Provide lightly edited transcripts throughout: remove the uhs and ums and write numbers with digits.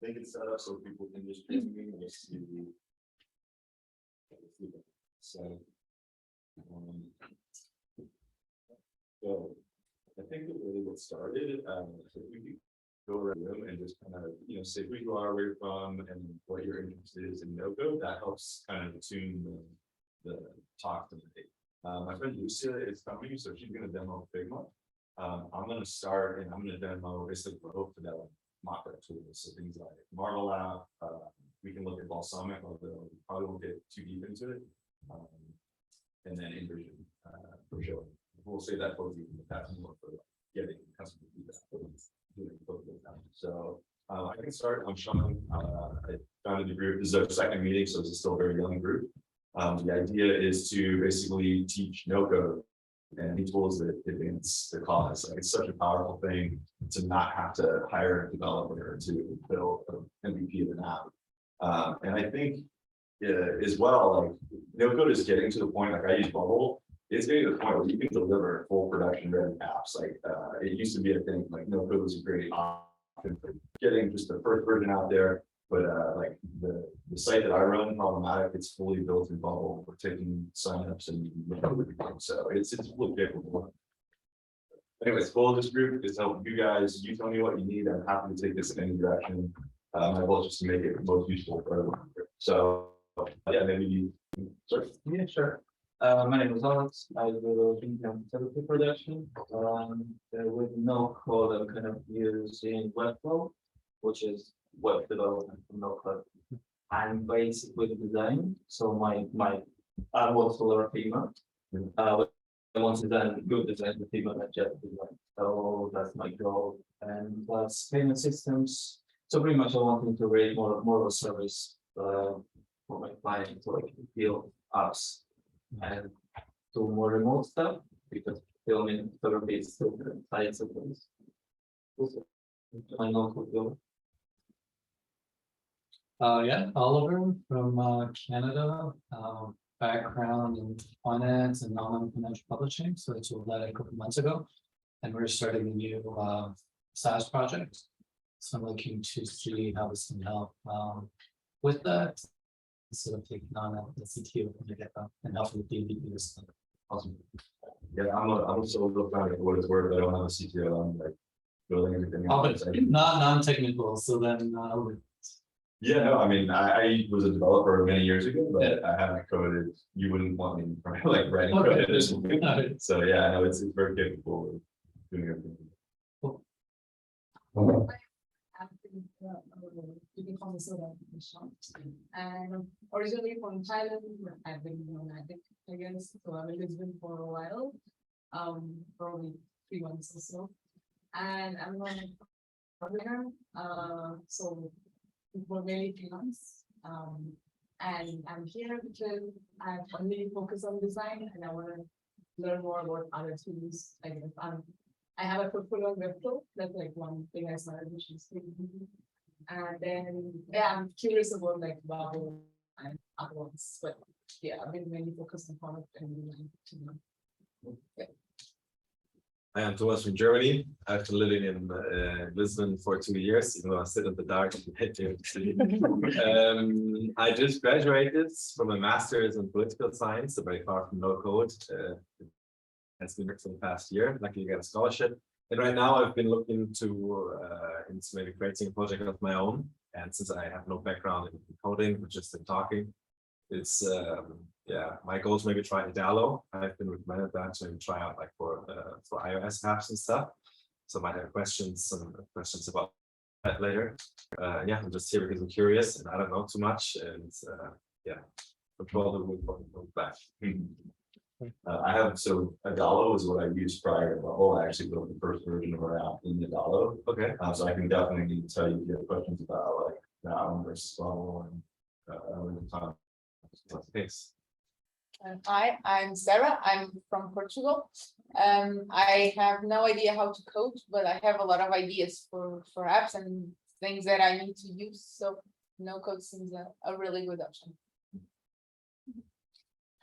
make it set up so people can just ping me and just see so. So I think the way to get started, if we could go around the room and just kind of, say who you are, where you're from, and what your interest is in Nocode, that helps kind of tune the talk tonight. My friend Lucia is coming, so she's going to demo Figma. I'm going to start and I'm going to demo basically for that mock-up tools, so things like Marvel app. We can look at Balsamic, although we probably won't get too deep into it. And then Inversion for sure. We'll say that both you can pass more for getting customer feedback. So I can start. I'm Sean. I founded the group. This is our second meeting, so it's still a very young group. The idea is to basically teach no code and the tools that advance the cause. Like, it's such a powerful thing to not have to hire a developer to build an MVP of an app. And I think as well, like no code is getting to the point, like I use Bubble, it's getting to the point where you can deliver full production ready apps. Like it used to be a thing, like no code was a great option for getting just the first version out there. But like the site that I run, Problematic, it's fully built in Bubble. We're taking signups and so it's fully capable. Anyways, the goal of this group is to help you guys. You tell me what you need. I'm happy to take this in any direction. My goal is just to make it most useful for everyone. So yeah, maybe sorry. Yeah, sure. My name is Alex. I do photography production. With no code, I'm kind of using Webflow, which is web development from no code. I'm basically the design. So my I want to learn Figma. I want to design good design with Figma, not just design. So that's my goal. And plus payment systems. So pretty much I want to integrate more of a service for my client to like build apps and do more remote stuff because filming photography is still different types of things. I know. Yeah, Oliver from Canada, background in finance and non-financial publishing. So it's that a couple months ago, and we're starting a new SaaS project. So I'm looking to see how this can help with that. Instead of taking on the CTO to get them and help with the stuff. Awesome. Yeah, I'm a solo founder for what it's worth. I don't have a CTO. I'm like building everything. Not non-technical. So then. Yeah, no, I mean, I was a developer many years ago, but I haven't coded. You wouldn't want me like writing code. So yeah, no, it's very capable of doing everything. Cool. You can call me Soda, and originally from Thailand. I've been nomadic, I guess. So I've been in Lisbon for a while, probably 3 months or so. And I'm a programmer, so for mainly freelance. And I'm here because I've only focused on design, and I want to learn more about other tools. Like I have a portfolio on Webflow. That's like one thing I started, which is and then yeah, I'm curious about like Bubble and other ones, but yeah, I've been mainly focused on product and design. Yeah. I am Thomas from Germany. I've been living in Lisbon for 2 years, even though I sit in the dark and hate you. I just graduated from a master's in political science, so very far from no code. Has been for the past year. Luckily, I got a scholarship. And right now, I've been looking to into maybe creating a project of my own. And since I have no background in coding, but just in talking, it's yeah, my goal is maybe try Idalo. I've been recommended that to try out like for iOS apps and stuff. So I might have some questions about that later. Yeah, I'm just here because I'm curious and I don't know too much. And yeah, control the room back. I have, so Idalo is what I used prior to Bubble. I actually built the first version of our app in Idalo. Okay. So I can definitely tell you if you have questions about like that one versus Bubble and Thanks. Hi, I'm Sarah. I'm from Portugal. I have no idea how to code, but I have a lot of ideas for apps and things that I need to use. So no code seems a really good option.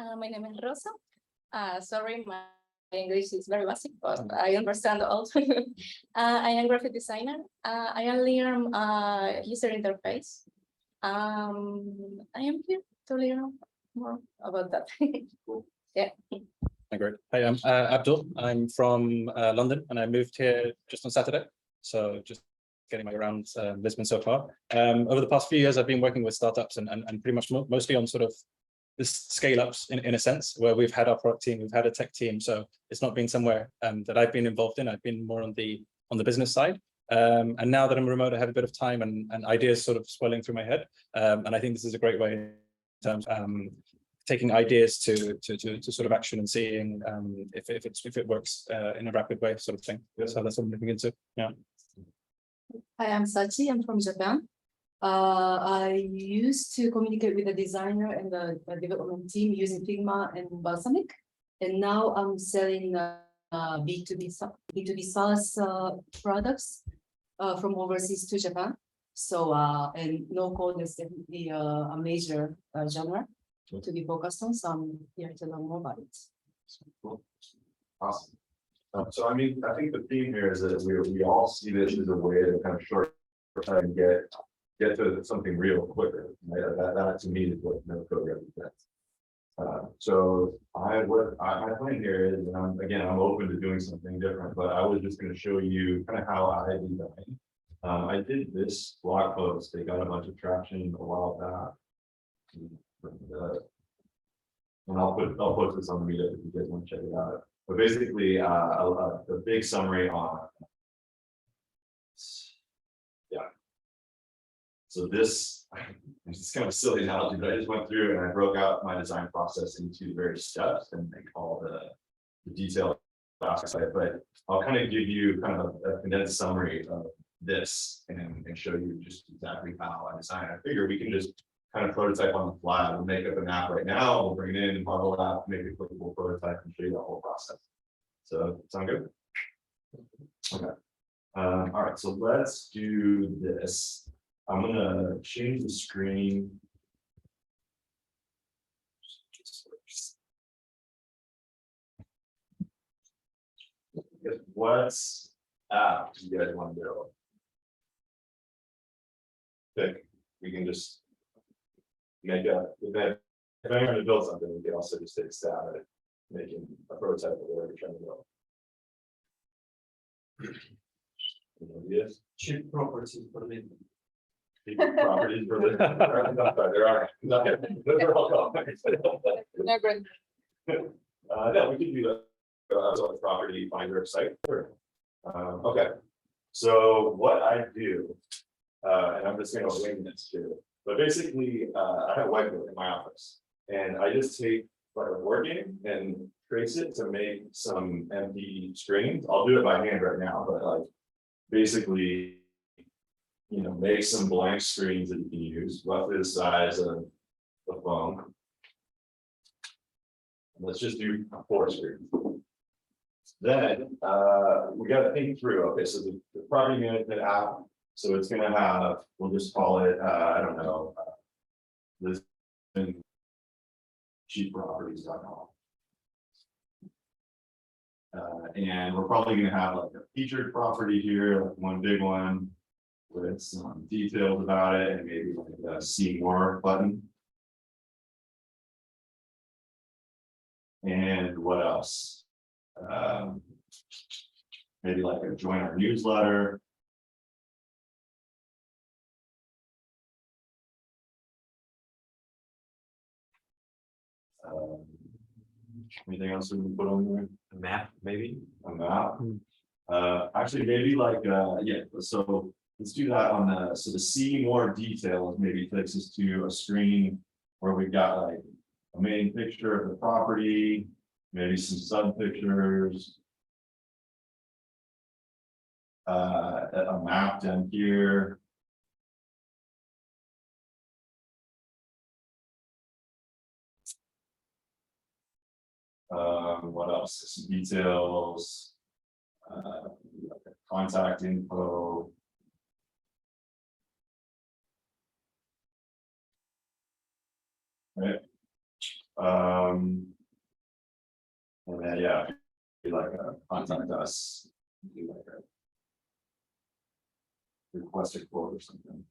My name is Rosa. Sorry, my English is very basic, but I understand all. I am graphic designer. I am learn user interface. I am here to learn more about that. Yeah. Great. Hi, I'm Abdul. I'm from London and I moved here just on Saturday. So just getting my way around Lisbon so far. Over the past few years, I've been working with startups and pretty much mostly on sort of this scale ups in a sense where we've had our product team, we've had a tech team. So it's not been somewhere that I've been involved in. I've been more on the business side. And now that I'm remote, I have a bit of time and ideas sort of swelling through my head. And I think this is a great way in terms of taking ideas to sort of action and seeing if it works in a rapid way, sort of thing. So that's what I'm looking into. Yeah. Hi, I'm Sachi. I'm from Japan. I used to communicate with the designer and the development team using Figma and Balsamic, and now I'm selling B2B SaaS products from overseas to Japan. So and no code is definitely a major genre to be focused on. So I'm here to learn more about it. Cool. Awesome. So I mean, I think the theme here is that we all see this as a way to kind of short and get to something real quicker. Right? That to me is what no code represents. So my plan here is, and I'm open to doing something different, but I was just going to show you kind of how I design. I did this blog post. They got a bunch of traction a while back. And I'll post this on the meetup if you guys want to check it out. But basically, a big summary on. Yeah. So this, it's kind of a silly analogy, but I just went through and I broke out my design process into various steps and all the detailed aspects of it. But I'll kind of give you kind of a condensed summary of this and show you just exactly how I design. I figure we can just kind of prototype on the fly. We'll make up an app right now. We'll bring it in and model it out, make a clickable prototype, and show you the whole process. So sound good? Okay. All right. So let's do this. I'm gonna change the screen. What app do you guys want to build? Pick. We can just make a event. If I'm going to build something, we can also just take a stab at it, making a prototype of whatever you're trying to build. Any ideas? Cheap properties for me. Properties for the. There are. They're all companies. Never. No, we can do that. Property finder site. Sure. Okay. So what I do, and I'm just going to wing this too. But basically, I have a whiteboard in my office, and I just take like a word game and trace it to make some empty screens. I'll do it by hand right now, but like basically, you know, make some blank screens that you can use, roughly the size of a phone. Let's just do 4 screens. Then we got to think through. Okay, so the property management app. So it's going to have, we'll just call it, I don't know, this cheapproperties.com. And we're probably going to have like a featured property here, like one big one with some details about it, and maybe like a see more button. And what else? Maybe like a join our newsletter. Anything else we can put on there? A map, maybe. A map. Actually, maybe like yeah. So let's do that on the. So to see more details, maybe takes us to a screen where we've got like a main picture of the property, maybe some sub pictures. A map down here. What else? Some details, contact info. Right. And then yeah, be like a contact us, do like a request a quote or something.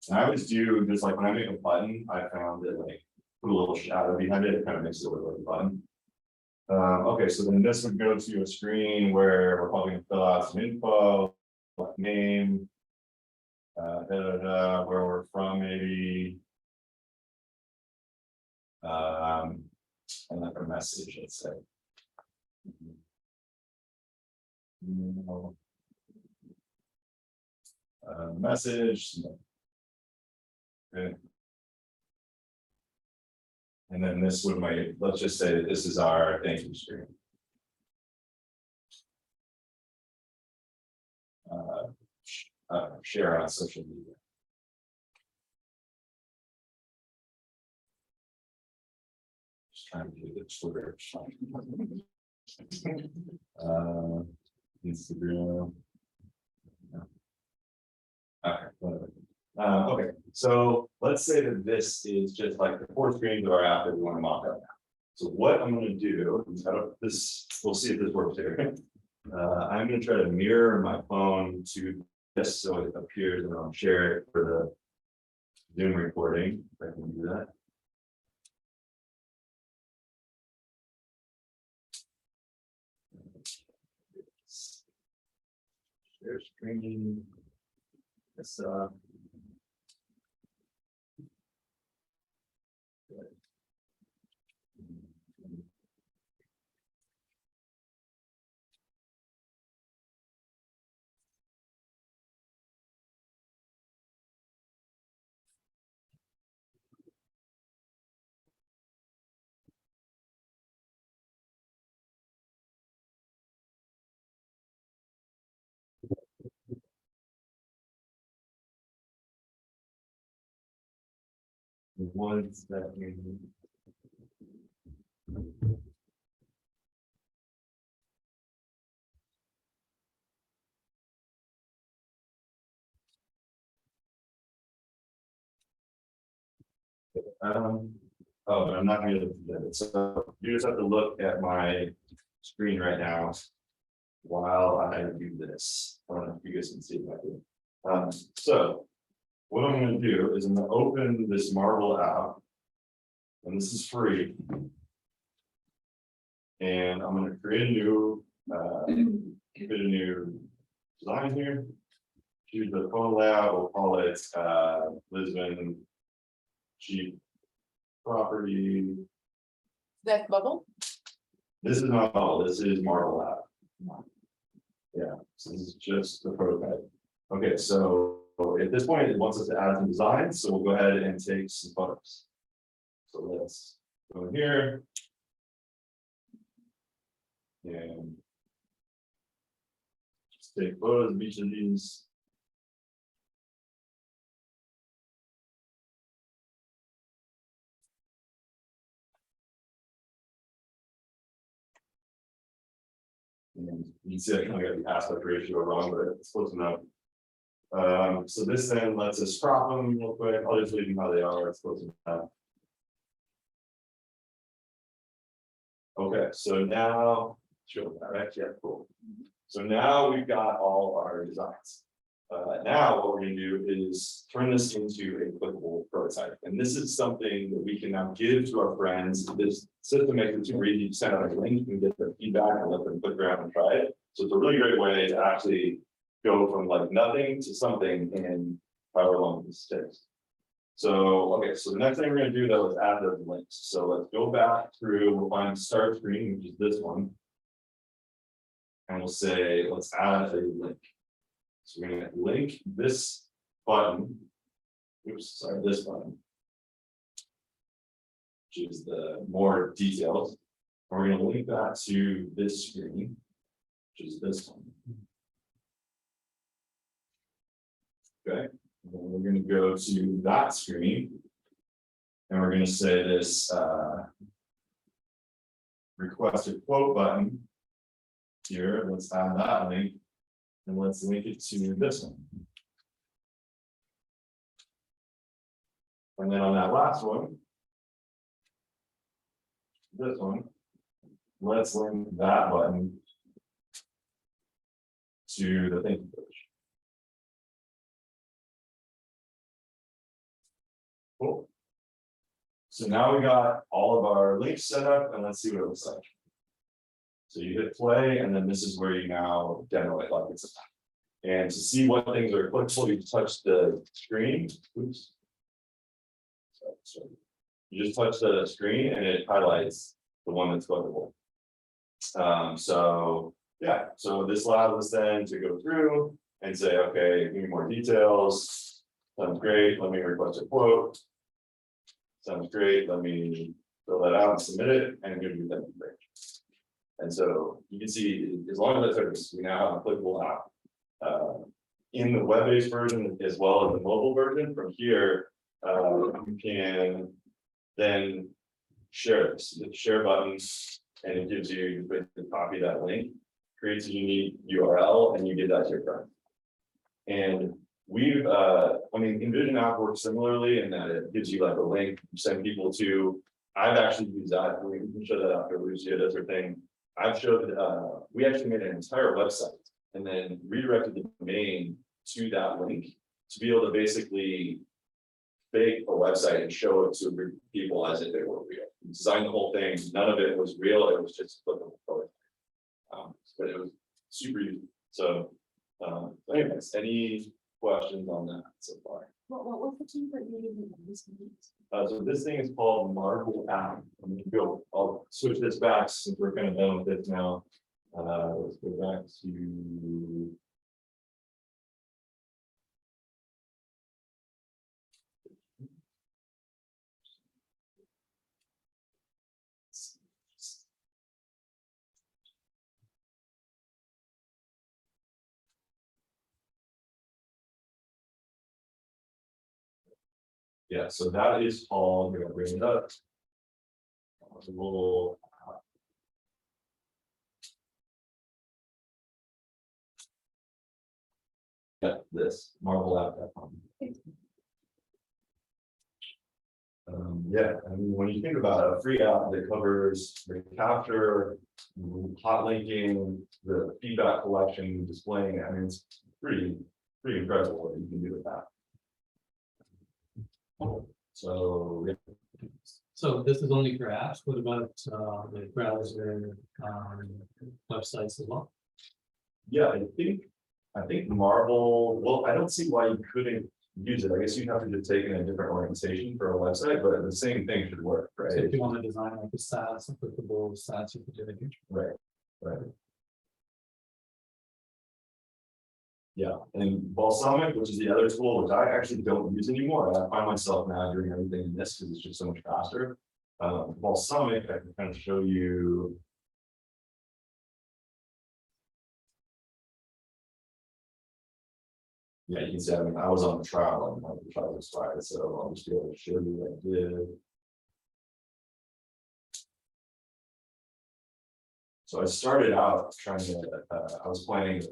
And I always do just like when I make a button, I found that like put a little shadow behind it, it kind of makes it look like a button. Okay, so then this would go to a screen where we're probably gonna fill out some info, like name, where we're from, maybe. And like a message, let's say. Message. Okay. And then this would let's just say that this is our thank you screen. Share on social media. Just trying to do the Twitter. Instagram. Okay, whatever. Okay, so let's say that this is just like the 4 screens of our app that we want to mock up now. So what I'm going to do is this, we'll see if this works here. I'm going to try to mirror my phone to this so it appears and I'll share it for the Zoom recording. If I can do that. Share screen. This ones that we oh, but I'm not gonna be able to do that. So you just have to look at my screen right now while I do this. I don't know if you guys can see it back there. So what I'm gonna do is I'm gonna open this Marvel app, and this is free. And I'm gonna create a new design here. Choose the phone layout, we'll call it Lisbon cheap property. That bubble? This is not all, this is Marvel app. Yeah, so this is just the prototype. Okay, so at this point, it wants us to add some designs, so we'll go ahead and take some photos. So let's go in here. And just take photos of each of these. And you can see I kind of got the aspect ratio wrong, but it's close enough. So this then lets us crop them real quick. I'll just leave them how they are. It's close enough. Okay, so now show that right? Yeah, cool. So now we've got all our designs. Now what we're going to do is turn this into a clickable prototype. And this is something that we can now give to our friends. This system makes it super easy to send out a link and get their feedback and let them click around and try it. So it's a really great way to actually go from like nothing to something in however long this takes. So, okay, so the next thing we're going to do though is add those links. So let's go back through, we'll find start screen, which is this one. And we'll say, let's add a link. So we're going to link this button. Oops, sorry, this button. Which is the more details. And we're going to link that to this screen, which is this one. Okay, and then we're going to go to that screen. And we're going to say this request a quote button. Here, let's add that link. And let's link it to this one. And then on that last one, this one, let's link that button to the thank you page. Cool. So now we got all of our links set up, and let's see what it looks like. So you hit play, and then this is where you now demo it like it's. And to see what things are clickable, you touch the screen. Oops. So you just touch the screen, and it highlights the one that's clickable. So yeah, so this allows us then to go through and say, okay, give me more details. Sounds great. Let me request a quote. Sounds great. Let me fill that out and submit it, and give you that page. And so you can see, as long as that's we now have a clickable app. In the web-based version as well as the mobile version. From here, you can then share this, the share button, and it gives you basically copy that link, creates a unique URL, and you give that to your friend. And we've, I mean, Envision app works similarly in that it gives you like a link you send people to. I've actually used that. We can show that after Lucia does her thing. I've showed, we actually made an entire website and then redirected the domain to that link to be able to basically fake a website and show it to people as if they were real. We designed the whole thing. None of it was real. It was just clickable. But it was super useful. So, anyways, any questions on that so far? What the team that you use? So this thing is called Marble app. I'll switch this back since we're kind of done with it now. Let's go back to. Yeah, so that is called, we're gonna bring it up. We'll get this Marvel app.com. Yeah, I mean, when you think about a free app that covers the capture, hot linking, the feedback collection, displaying, I mean, it's pretty incredible what you can do with that. So, yeah. So this is only for apps. What about the browser websites as well? Yeah, I think Marvel, well, I don't see why you couldn't use it. I guess you'd have to just take in a different orientation for a website, but the same thing should work, right? So if you want to design like a SaaS, applicable SaaS, you could do it here. Right. Yeah, and Balsamic, which is the other tool, which I actually don't use anymore. I find myself now doing everything in this because it's just so much faster. Balsamic, I can kind of show you. Yeah, you can see, I mean, I was on the trial and the trial was fired, so I'll just be able to show you what I did. So I started out trying to, I was planning to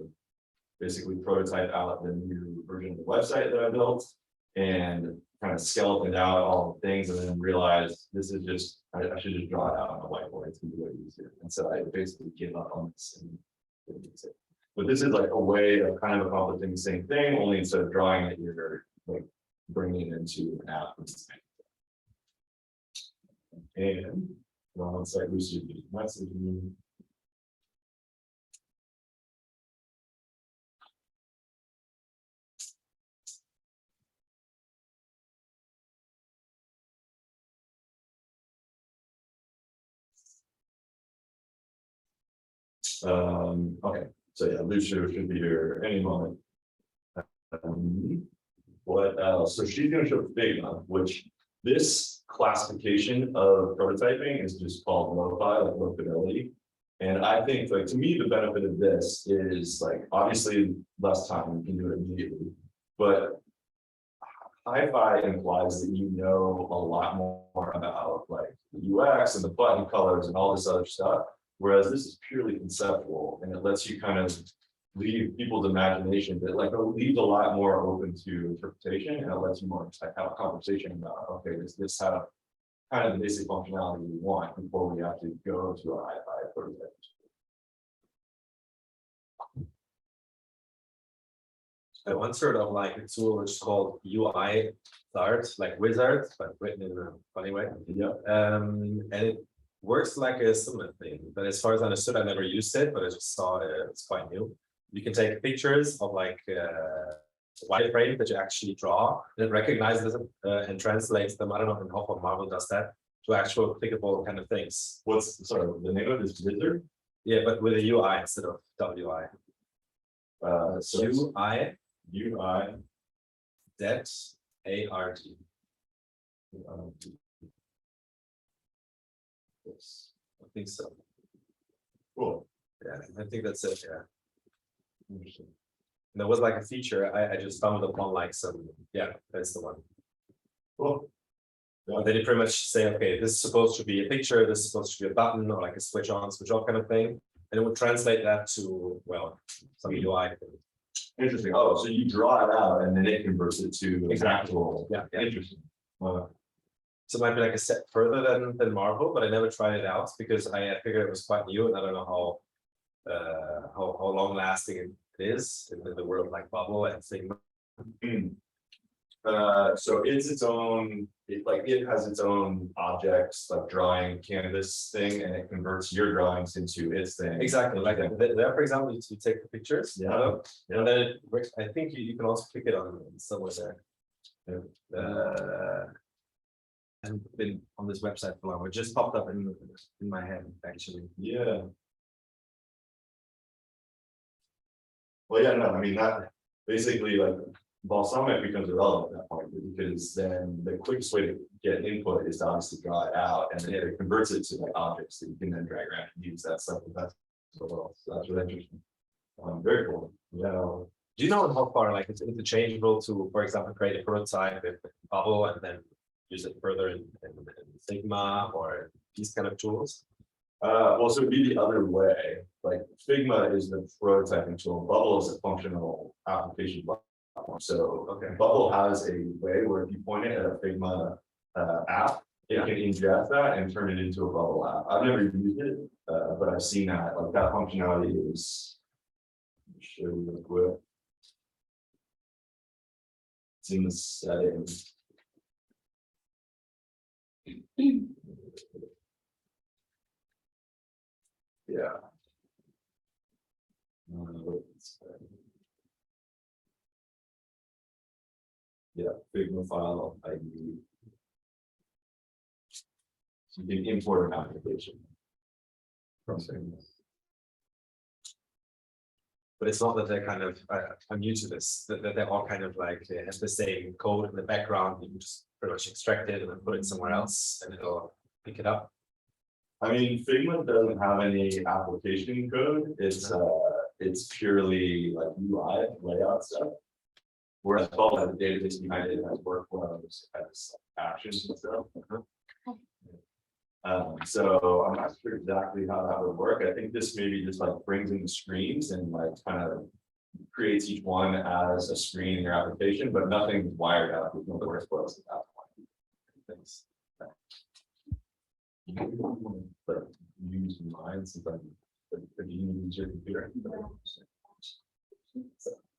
basically prototype out the new version of the website that I built and kind of skeletoned out all the things and then realized this is just, I should just draw it out on a whiteboard. It's gonna be way easier. And so I basically gave up on this and didn't use it. But this is like a way of kind of accomplishing the same thing, only instead of drawing it, you're like bringing it into an app. And well, it's like Lucy messaging. Okay, so yeah, Lucia should be here any moment. What else? So she's gonna show Figma, which this classification of prototyping is just called lo-fi, like low fidelity. And I think, like, to me, the benefit of this is like obviously less time, you can do it immediately, but hi-fi implies that you know a lot more about like the UX and the button colors and all this other stuff. Whereas this is purely conceptual and it lets you kind of leave people's imagination, but like it leaves a lot more open to interpretation and it lets you more have a conversation about, okay, does this have kind of the basic functionality we want before we have to go to a high-fi prototype. I once heard of like a tool which is called UI Start, like wizard, but written in a funny way. Yeah. And it works like a similar thing, but as far as I understood, I never used it, but I just saw it's quite new. You can take pictures of like wireframe that you actually draw, and it recognizes them and translates them. I don't know how Marvel does that to actual clickable kind of things. Sorry, the name of this wizard? Yeah, but with a UI instead of WI. So UI UI. that ART. Yes. I think so. Cool. Yeah, I think that's it. Yeah. Interesting. And there was like a feature I just stumbled upon like some, yeah, that's the one. Cool. Well, then you pretty much say, okay, this is supposed to be a picture, this is supposed to be a button or like a switch on, switch off kind of thing. And it would translate that to, well, some UI thing. Interesting. Oh, so you draw it out and then it converts it to Exactly. actual. Yeah, yeah. Interesting. So it might be like a step further than Marvel, but I never tried it out because I figured it was quite new and I don't know how long lasting it is in the world like Bubble and Figma. So it's its own, it has its own objects, like drawing canvas thing, and it converts your drawings into its thing. Exactly, like there, for example, you take the pictures, Yeah. and then it works. I think you can also click it on somewhere there. And been on this website for long. It just popped up in my head actually. Yeah. Well, yeah, no, I mean, that basically like balsamic becomes irrelevant at that point, because then the quickest way to get input is to obviously draw it out, and then it converts it to like objects that you can then drag around and use that stuff. That's so that's really interesting. Very cool. Yeah. Do you know how far like it's interchangeable to, for example, create a prototype with Bubble and then use it further in Figma or these kind of tools? Well, so it'd be the other way. Like Figma is the prototyping tool. Bubble is a functional application platform. So Okay. Bubble has a way where if you point it at a Figma app, it can ingest that and turn it into a Bubble app. I've never used it, but I've seen that. Like that functionality is. Let me show you real quick. It's in the settings. Yeah. Yeah, Figma file ID. So you can import an application. From Figma. But it's not that they're kind of, I'm new to this, that they're all kind of like, they have the same code in the background, you can just pretty much extract it and then put it somewhere else and it'll pick it up. I mean, Figma doesn't have any application code. It's purely like UI layout stuff. Whereas Bubble has a database behind it, it has workflows, has actions and stuff. So I'm not sure exactly how that would work. I think this maybe just like brings in the screens and like kind of creates each one as a screen in your application, but nothing's wired up with no workflows at that point. Thanks. But use mine since I'm, but you use your computer.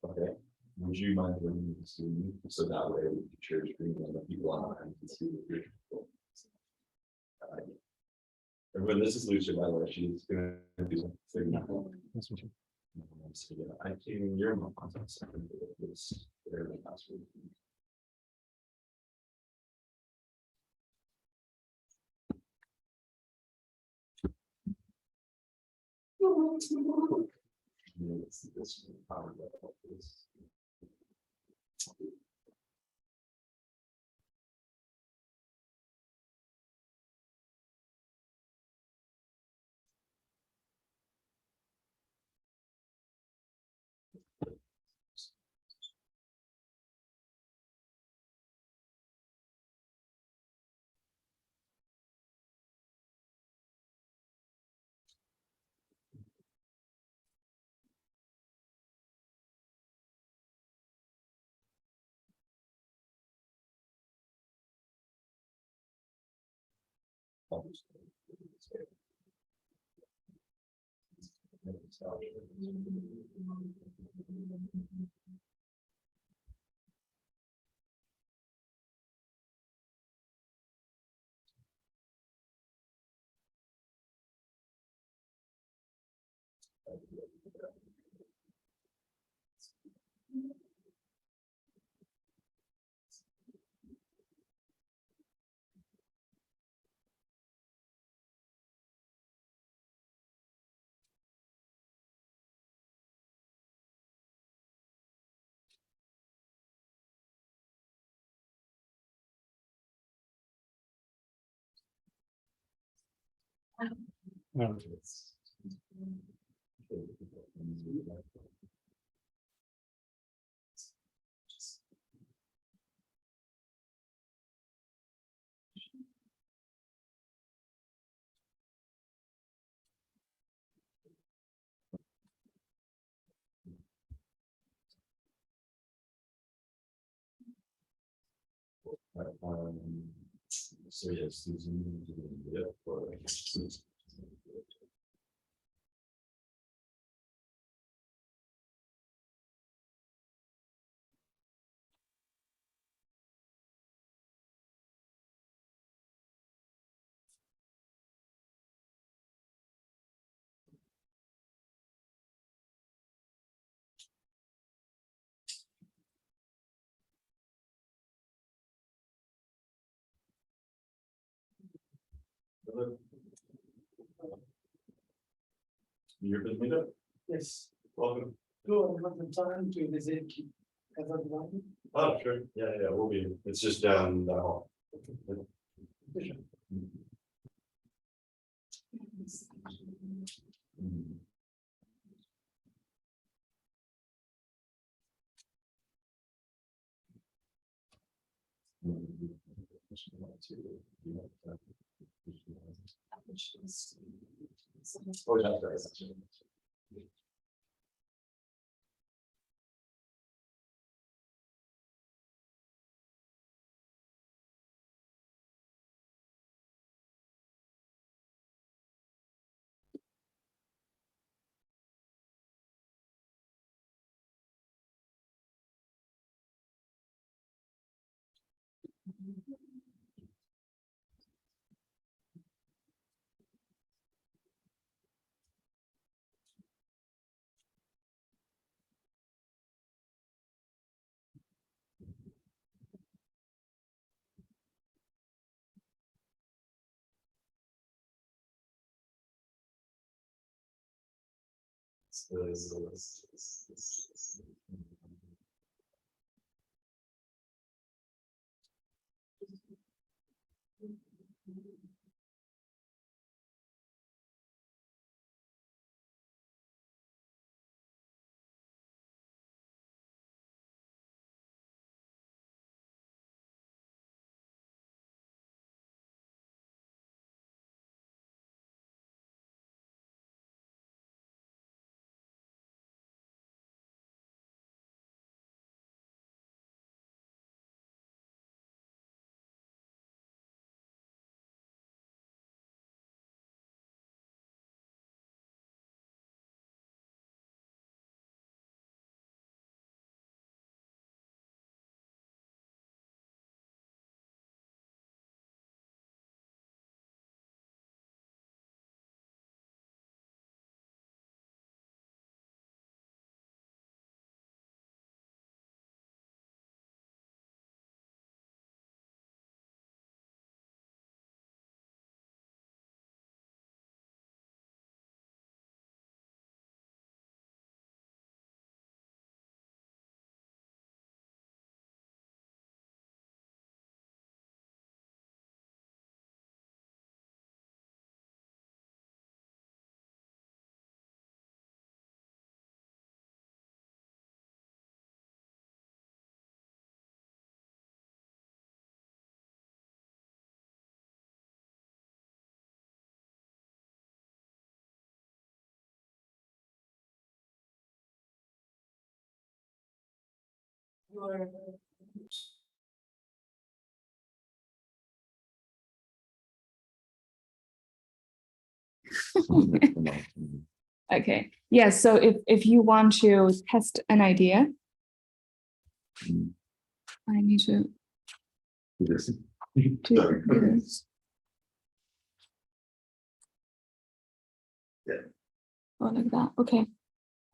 Okay. Would you mind bringing the screen so that way we can share screen and the people online can see the picture? Everyone, this is Lucia, by the way. She's gonna do something. So yeah, I can your mom contact second this very last week. This power level is. So yes, Susan. Yeah, for- You're with me there? Yes, Welcome. go and have the time to visit Casablanca. Oh, sure. Yeah, yeah, we'll be. It's just down the hall. Oh, yeah, that's right. Your Okay, yeah, so if you want to test an idea, I need to do this. Oh, like that, okay.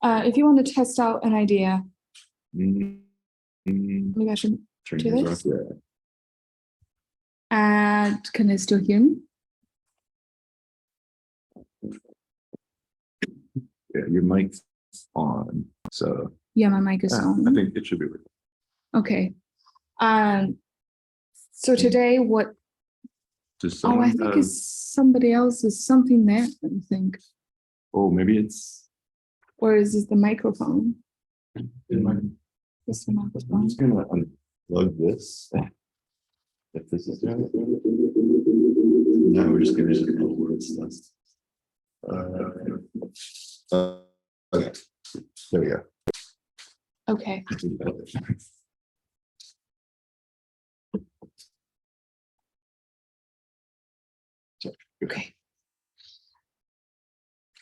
If you want to test out an idea, maybe I should do this. And can I still hear me? Yeah, your mic's on, so Yeah, my mic is on. I think it should be. Okay. So today, what? Does Oh, I think it's somebody else's something there, I think. Oh, maybe it's. Or is this the microphone? It's the I'm microphone. just gonna unplug this. If this is doing it. Now we're just gonna use it where it's less. Okay, there we go. Okay. Okay.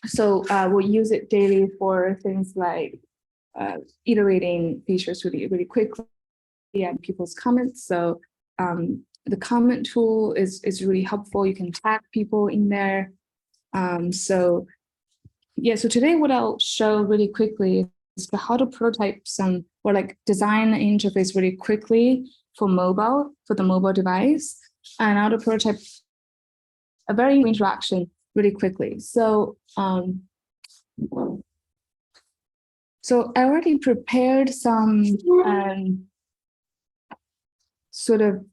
So we'll use it daily for things like iterating features really quickly and people's comments. So the comment tool is really helpful. You can tag people in there. So yeah, so today what I'll show really quickly is how to prototype some or like design an interface really quickly for the mobile device, and how to prototype a very interaction really quickly. So so I already prepared some sort of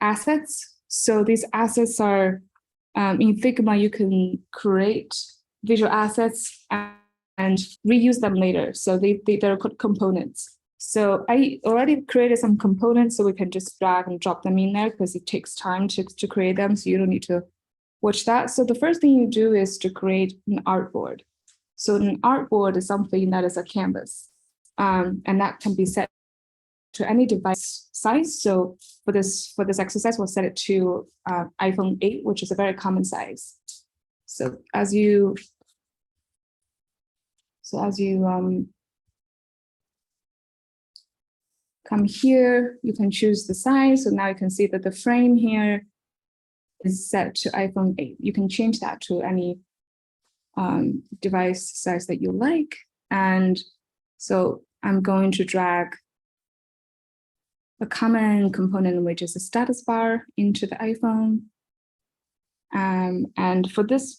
assets. So these assets are in Figma, you can create visual assets and reuse them later. So they're called components. So I already created some components, so we can just drag and drop them in there because it takes time to create them. So you don't need to watch that. So the first thing you do is to create an artboard. So an artboard is something that is a canvas, and that can be set to any device size. So for this exercise, we'll set it to iPhone 8, which is a very common size. So as you come here, you can choose the size. So now you can see that the frame here is set to iPhone 8. You can change that to any device size that you like. And so I'm going to drag a common component, which is a status bar, into the iPhone. And for this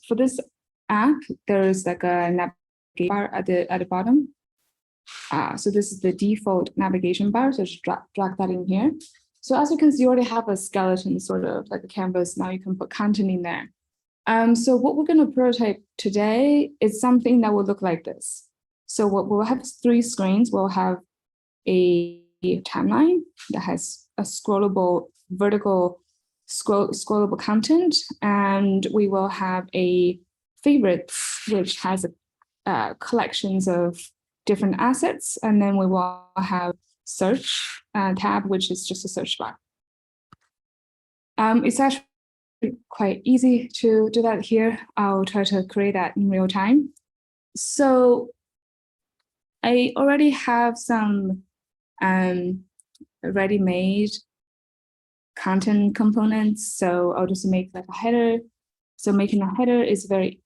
app, there is like a navigation bar at the bottom. So this is the default navigation bar. So just drag that in here. So as you can see, you already have a skeleton, sort of like a canvas. Now you can put content in there. So what we're going to prototype today is something that will look like this. So we'll have 3 screens. We'll have a timeline that has a scrollable vertical scrollable content, and we will have a favorites, which has collections of different assets, and then we will have search tab, which is just a search bar. It's actually quite easy to do that here. I'll try to create that in real time. So I already have some ready-made content components. So I'll just make like a header. So making a header is very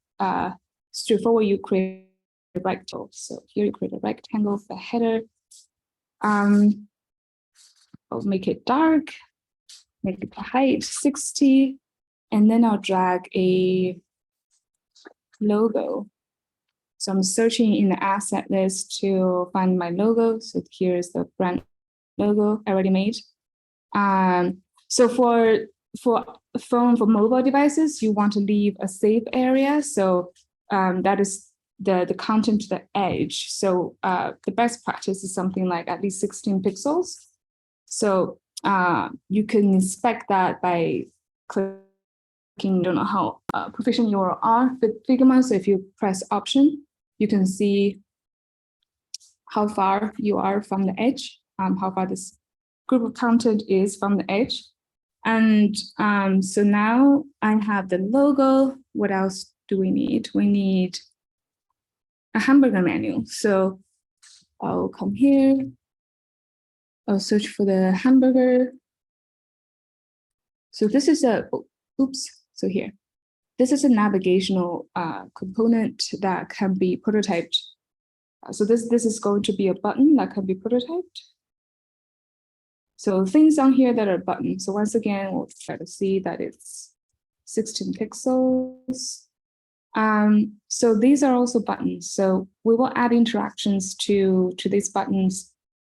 straightforward. You create a rectangle. So here you create a rectangle for the header. I'll make it dark, make the height 60, and then I'll drag a logo. So I'm searching in the asset list to find my logo. So here's the brand logo I already made. So for mobile devices, you want to leave a safe area. So that is the content to the edge. So the best practice is something like at least 16 pixels. So you can inspect that by clicking. I don't know how proficient you are with Figma. So if you press Option, you can see how far you are from the edge, how far this group of content is from the edge. And so now I have the logo. What else do we need? We need a hamburger menu. So I'll come here. I'll search for the hamburger. So this is a, oops, so here. This is a navigational component that can be prototyped. So this is going to be a button that can be prototyped. So things on here that are buttons. So once again, we'll try to see that it's 16 pixels. So these are also buttons. So we will add interactions to these button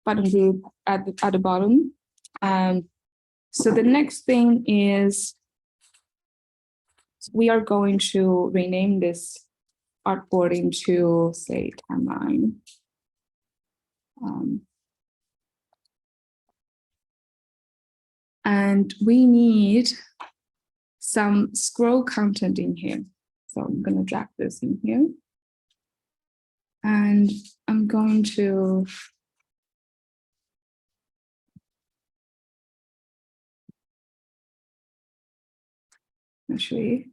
group at the bottom. So the next thing is we are going to rename this artboard into, say, timeline. And we need some scroll content in here. So I'm going to drag this in here. And I'm going to actually,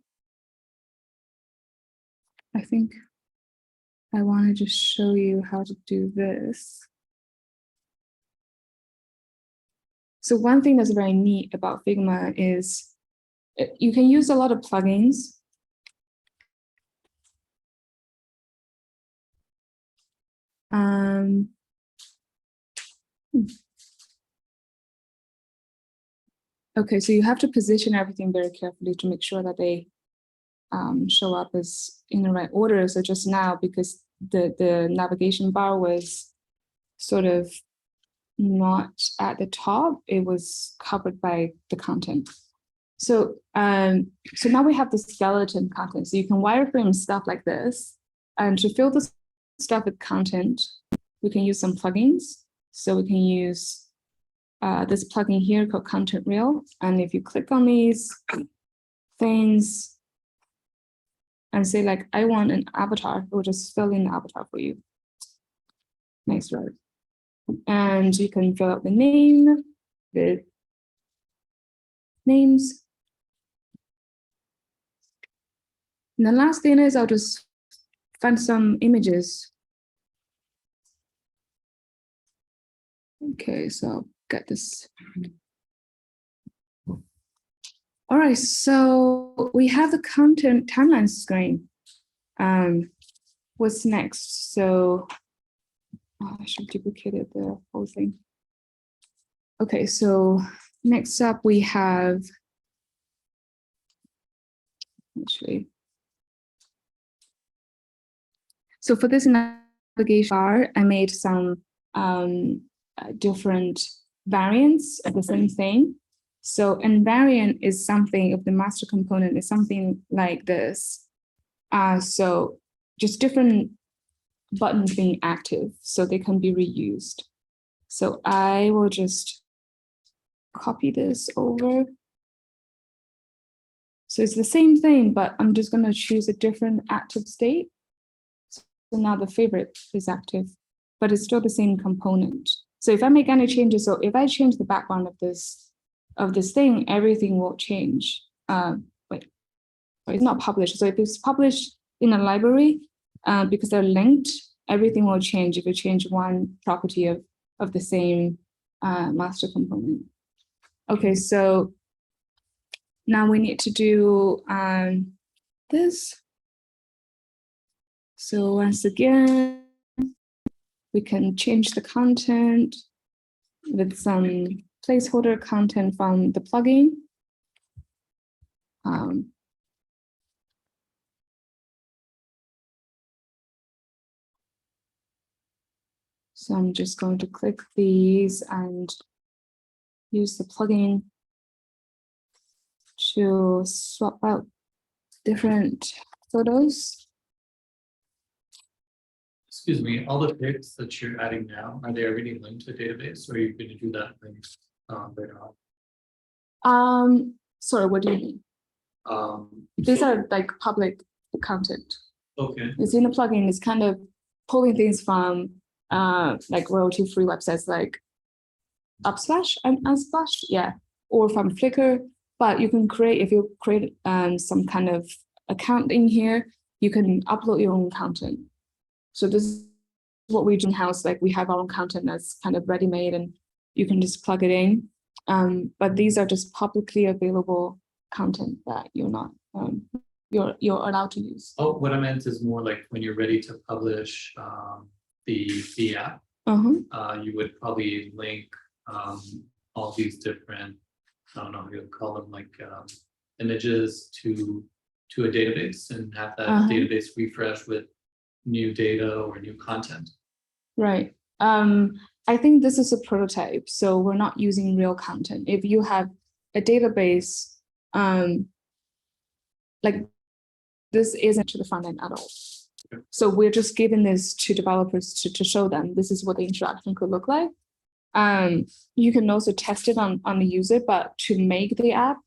I think I want to just show you how to do this. So one thing that's very neat about Figma is you can use a lot of plugins. Okay, so you have to position everything very carefully to make sure that they show up as in the right order. So just now, because the navigation bar was sort of not at the top, it was covered by the content. So so now we have the skeleton content. So you can wireframe stuff like this, and to fill the stuff with content, we can use some plugins. So we can use this plugin here called Content Reel. And if you click on these things and say like, I want an avatar, it will just fill in the avatar for you. Nice, right? And you can fill out the name, the names. And the last thing is I'll just find some images. Okay, so I'll get this. All right, so we have the content timeline screen. What's next? So I should duplicate the whole thing. Okay, so next up we have, actually. So for this navigation bar, I made some different variants of the same thing. So invariant is something, if the master component is something like this. So just different buttons being active so they can be reused. So I will just copy this over. So it's the same thing, but I'm just going to choose a different active state. So now the favorite is active, but it's still the same component. So if I make any changes, so if I change the background of this thing, everything will change. Wait, it's not published. So if it's published in a library, because they're linked, everything will change if you change one property of the same master component. Okay, so now we need to do this. So once again, we can change the content with some placeholder content from the plugin. So I'm just going to click these and use the plugin to swap out different photos. Excuse me, all the pics that you're adding now, are they already linked to the database, or are you going to do that later on? Sorry, what do you mean? These are like public content. Okay. It's in the plugin. It's kind of pulling things from like royalty-free websites like Upsplash and Unsplash, yeah, or from Flickr. But you can create, if you create some kind of account in here, you can upload your own content. So this is what we do in-house, like we have our own content that's kind of ready-made and you can just plug it in. But these are just publicly available content that you're not, you're allowed to use. Oh, what I meant is more like when you're ready to publish the app, you would probably link all these different, I don't know how you call them, like images to a database and have that database refresh with new data or new content. Right. I think this is a prototype, so we're not using real content. If you have a database, like this isn't to the front end at all. Okay. So we're just giving this to developers to show them this is what the interaction could look like. You can also test it on the user, but to make the app,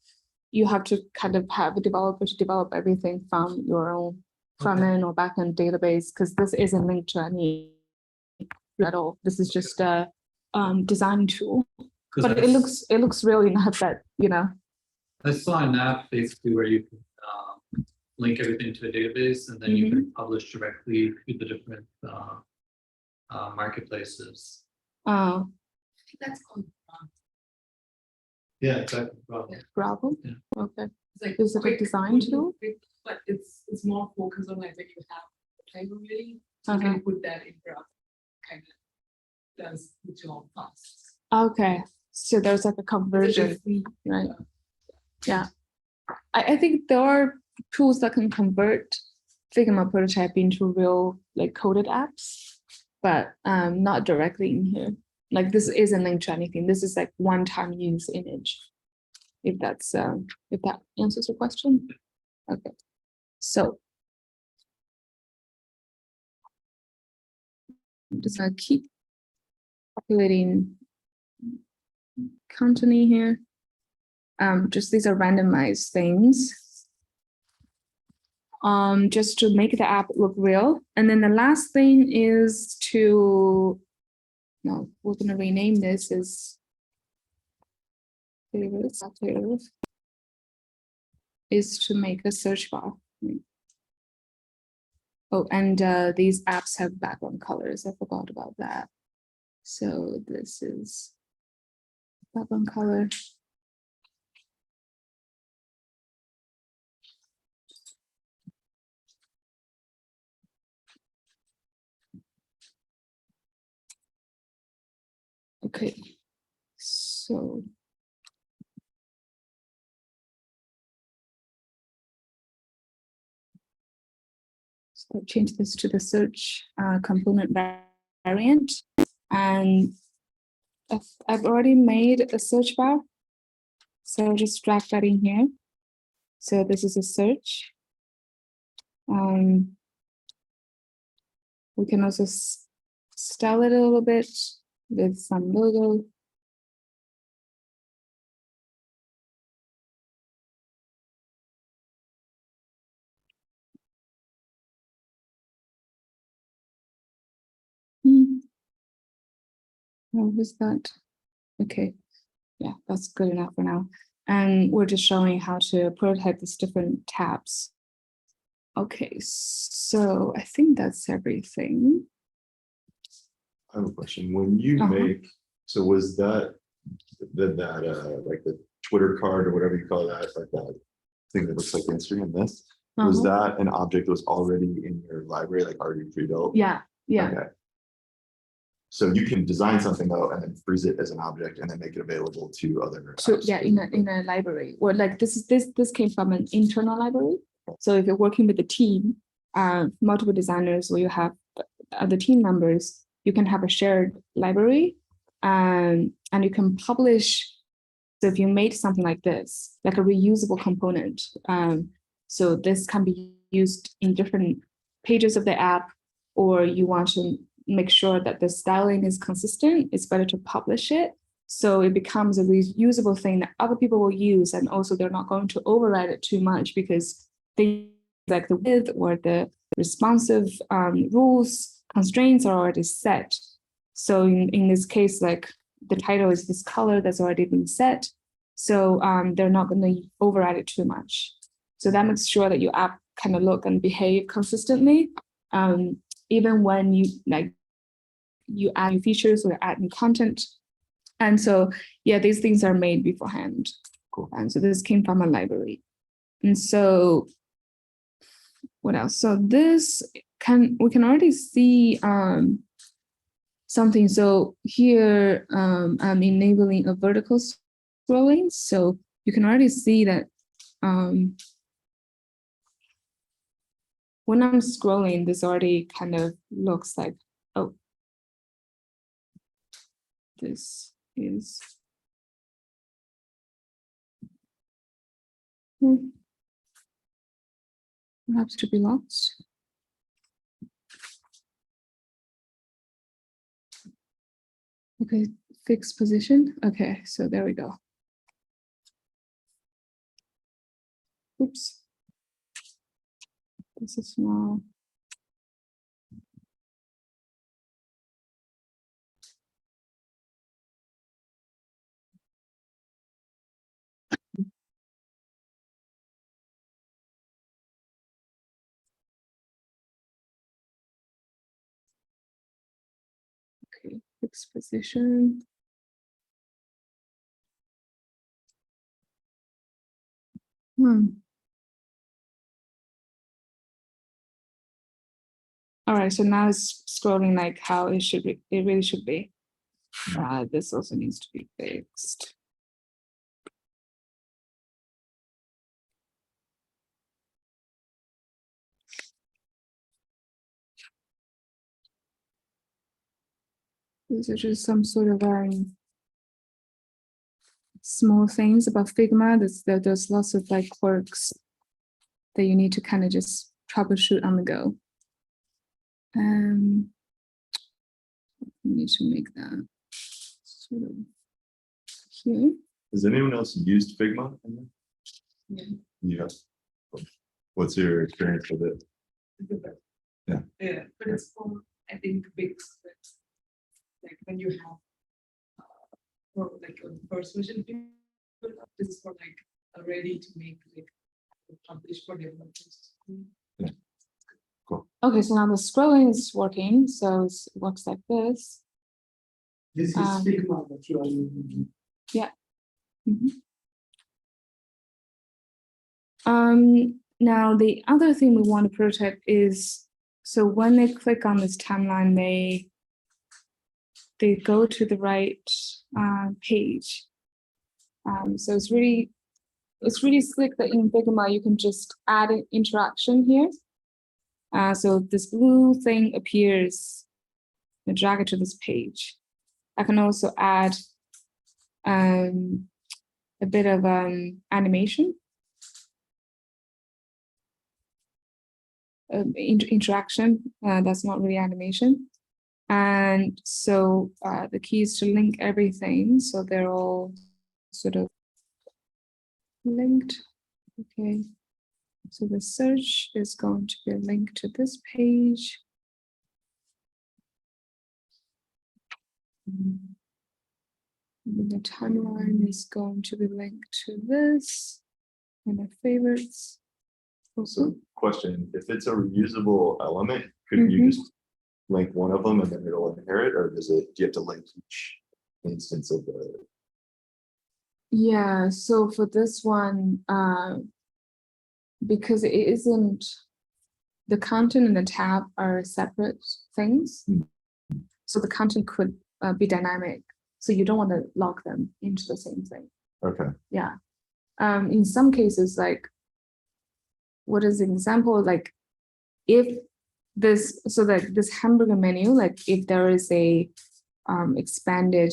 you have to kind of have a developer to develop everything from your own front end or back end database, because this isn't linked to any at all. This is just a design tool. But it looks really not that, you know. I saw an app basically where you can link everything to a database and then you can publish directly to the different marketplaces. Oh, That's called. Yeah, exactly. Bravo. Yeah. Okay. It's like Is it a quick, design tool? But it's more focused on like when you have a library, you Uh-huh. can put that in graph, kind of does the job fast. Okay. So there's like a conversion, right? Yeah. I think there are tools that can convert Figma prototype into real like coded apps, but not directly in here. Like this isn't linked to anything. This is like one-time use image. If that's if that answers your question. Okay. So I'm just gonna keep populating content here. Just these are randomized things. Just to make the app look real. And then the last thing is to, no, we're gonna rename this as favorites, is to make a search bar. Oh, and these apps have background colors. I forgot about that. So this is background color. Okay, so change this to the search component variant, and I've already made a search bar, so just drag that in here. So this is a search. We can also style it a little bit with some logo. What was that? Okay, yeah, that's good enough for now. And we're just showing how to prototype these different tabs. Okay, so I think that's everything. I have a question. When you make, so was that like the Twitter card or whatever you call that, like that thing that looks like Instagram, this, was that an object that was already in your library, like already pre-built? Yeah, yeah. Okay. So you can design something though and then freeze it as an object and then make it available to other. So apps. yeah, in a library, or like this came from an internal library. So if you're working with a team, multiple designers, or you have other team members, you can have a shared library, and you can publish. So if you made something like this, like a reusable component, so this can be used in different pages of the app, or you want to make sure that the styling is consistent, it's better to publish it. So it becomes a reusable thing that other people will use, and also they're not going to override it too much because they like the width or the responsive rules, constraints are already set. So in this case, like the title is this color that's already been set. So they're not going to override it too much. So that makes sure that your app kind of look and behave consistently. Even when you add new features or add new content. And so, yeah, these things are made beforehand. Cool. And so this came from a library. And so what else? So we can already see something. So here I'm enabling a vertical scrolling. So you can already see that when I'm scrolling, this already kind of looks like, oh, this is perhaps to be lost. Okay, fixed position. Okay, so there we go. Oops. This is now. Okay, fixed position. All right, so now it's scrolling like how it should be. It really should be. This also needs to be fixed. These are just some sort of small things about Figma. There's lots of like quirks that you need to kind of just troubleshoot on the go. You need to make that sort of here. Has anyone else used Figma? Yeah. What's your experience with it? Yeah, but it's for, I think, big scripts. Like when you have, for like a first version, this is for like a ready to make, like publish for developers. Okay, so now the scrolling is working, so it works like this. This is Figma that you are using. Yeah. Now the other thing we want to prototype is, so when they click on this timeline, they go to the right page. So it's really slick that in Figma you can just add an interaction here. So this blue thing appears, and drag it to this page. I can also add a bit of animation. Interaction, that's not really animation. And so the key is to link everything, so they're all sort of linked. Okay, so the search is going to be linked to this page. And the timeline is going to be linked to this, and my favorites. So question, if it's a reusable element, could you just link one of them and then it'll inherit, or do you have to link each instance of the? Yeah, so for this one, because it isn't, the content and the tab are separate things. So the content could be dynamic. So you don't want to lock them into the same thing. Okay. Yeah. In some cases, like, what is an example? Like, if this, so that this hamburger menu, like if there is a expanded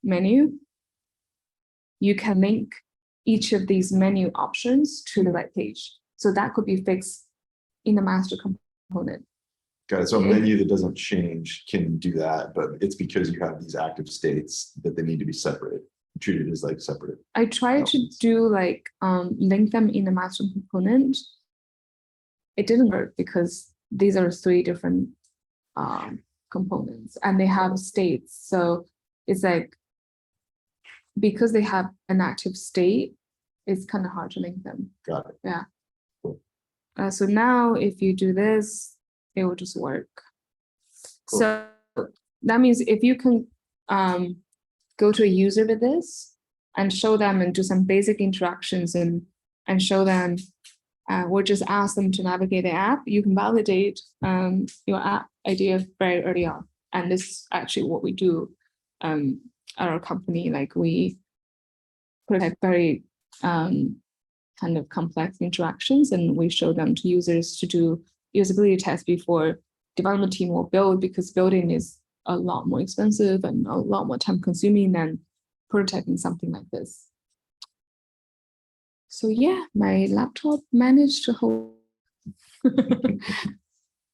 menu, you can link each of these menu options to the right page. So that could be fixed in the master component. Got it. So a menu that doesn't change can do that, but it's because you have these active states that they need to be separate, treated as like separate. I try to do like link them in the master component. It didn't work because these are 3 different components and they have states. So it's like, because they have an active state, it's kind of hard to link them. Got it. Yeah. Cool. So now if you do this, it will just work. Cool. So that means if you can go to a user with this and show them and do some basic interactions and show them or just ask them to navigate the app, you can validate your app idea very early on. And this is actually what we do at our company. Like we protect very kind of complex interactions, and we show them to users to do usability tests before development team will build, because building is a lot more expensive and a lot more time consuming than prototyping something like this. So yeah, my laptop managed to hold.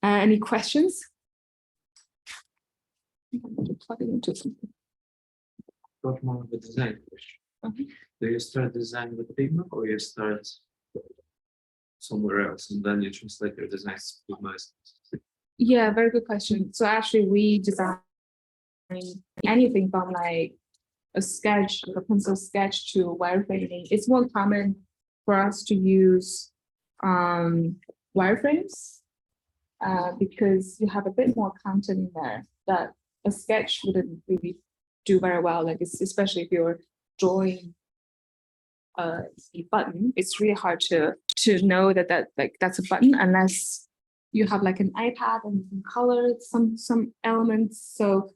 Any questions? I'm going to plug it into something. Got more of a design question. Okay. Do you start design with Figma or you start somewhere else and then you translate your designs to Figma? Yeah, very good question. So actually we design anything from like a sketch, like a pencil sketch to wireframing. It's more common for us to use wireframes because you have a bit more content in there that a sketch wouldn't really do very well. Like especially if you're drawing a button, it's really hard to know that that's a button unless you have like an iPad and you can color some elements. So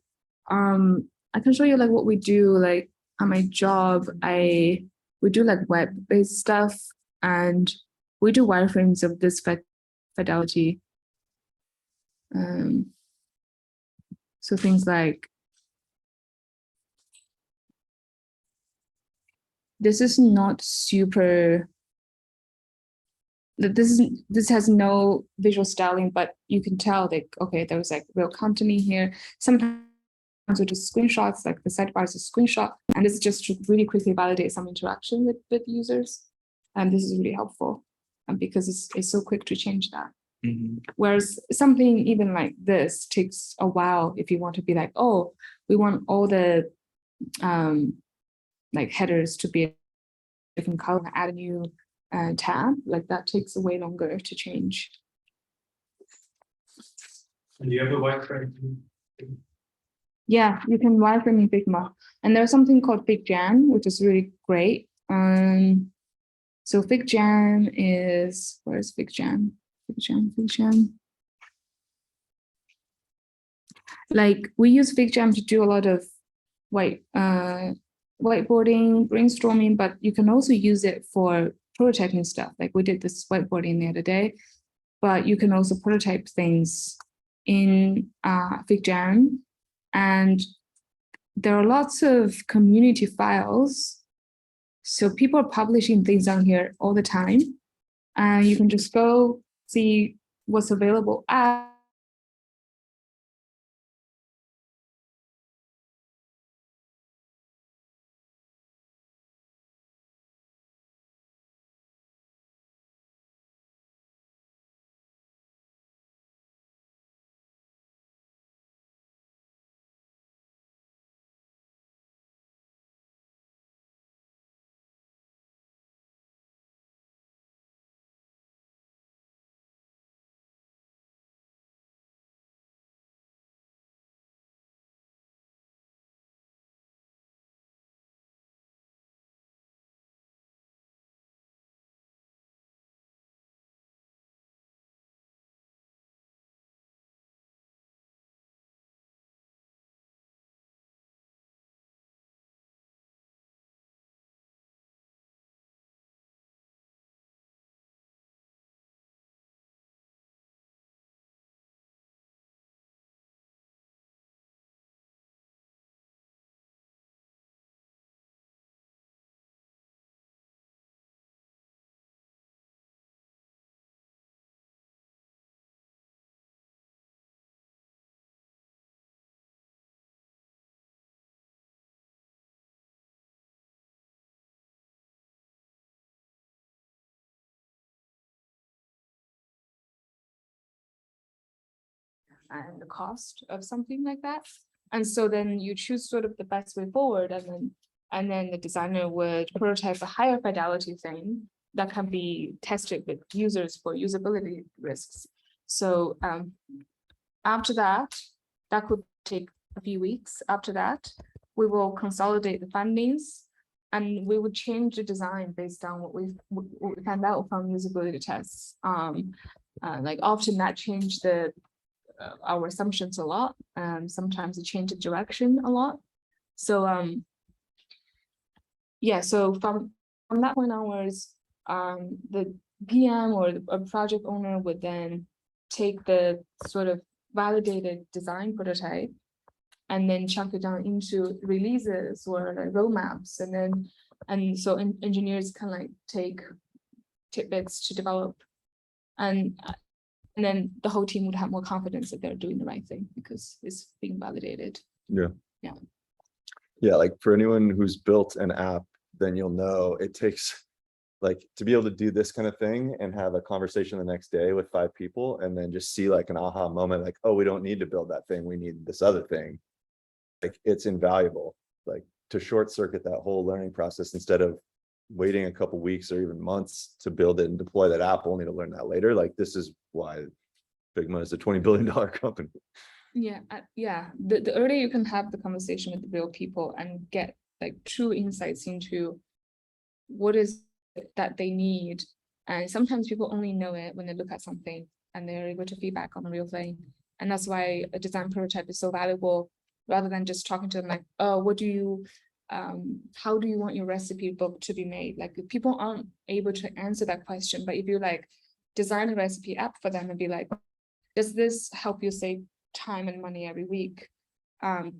I can show you like what we do. Like on my job, we do like web-based stuff, and we do wireframes of this fidelity. So things like this is not super. This has no visual styling, but you can tell like, okay, there was like real content in here. Sometimes with just screenshots, like the sidebar is a screenshot, and this is just to really quickly validate some interaction with users. And this is really helpful because it's so quick to change that. Whereas something even like this takes a while if you want to be like, oh, we want all the like headers to be a different color, add a new tab, like that takes way longer to change. And you have a wireframe? Yeah, you can wireframe in Figma, and there's something called FigJam, which is really great. So FigJam is, where's FigJam? FigJam. Like we use FigJam to do a lot of whiteboarding, brainstorming, but you can also use it for prototyping stuff. Like we did this whiteboarding the other day, but you can also prototype things in FigJam. And there are lots of community files. So people are publishing things on here all the time. And you can just go see what's available at. And the cost of something like that. And so then you choose sort of the best way forward, and then the designer would prototype a higher fidelity thing that can be tested with users for usability risks. So after that, that could take a few weeks. After that, we will consolidate the findings and we would change the design based on what we found out from usability tests. Like often that changed our assumptions a lot. Sometimes it changed the direction a lot. So yeah, so from that point onwards, the PM or a project owner would then take the sort of validated design prototype and then chunk it down into releases or like roadmaps, and so engineers can like take tidbits to develop, and then the whole team would have more confidence that they're doing the right thing because it's being validated. Yeah, like for anyone who's built an app, then you'll know it takes like to be able to do this kind of thing and have a conversation the next day with 5 people and then just see like an aha moment, like, oh, we don't need to build that thing, we need this other thing. Like it's invaluable, like to short circuit that whole learning process instead of waiting a couple weeks or even months to build it and deploy that app only to learn that later. Like this is why Figma is a $20 billion company. Yeah, the earlier you can have the conversation with the real people and get like true insights into what is it that they need, and sometimes people only know it when they look at something and they're able to feedback on the real thing, and that's why a design prototype is so valuable, rather than just talking to them like, oh, what do you how do you want your recipe book to be made? Like people aren't able to answer that question, but if you like design a recipe app for them and be like, does this help you save time and money every week?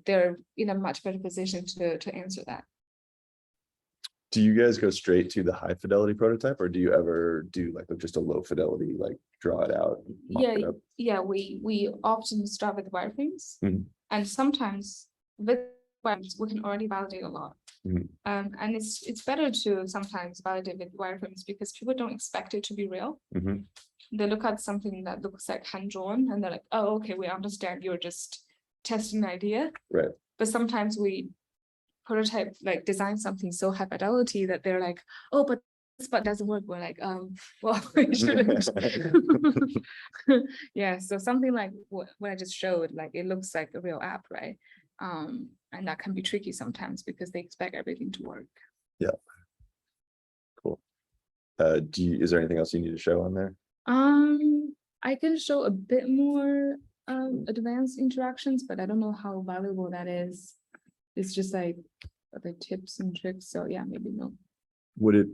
They're in a much better position to answer that. Do you guys go straight to the high fidelity prototype, or do you ever do like just a low fidelity, like draw it out? Yeah, we often start with wireframes, and sometimes with wireframes we can already validate a lot. And it's better to sometimes validate with wireframes because people don't expect it to be real. They look at something that looks like hand-drawn and they're like, oh, okay, we understand you're just testing an idea. Right. But sometimes we prototype, like design something so high fidelity that they're like, oh, but this part doesn't work. We're like, well, we shouldn't. Yeah, so something like what I just showed, like it looks like a real app, right? And that can be tricky sometimes because they expect everything to work. Yeah. Cool. Is there anything else you need to show on there? I can show a bit more advanced interactions, but I don't know how valuable that is. It's just like the tips and tricks. So yeah, maybe no. Would it,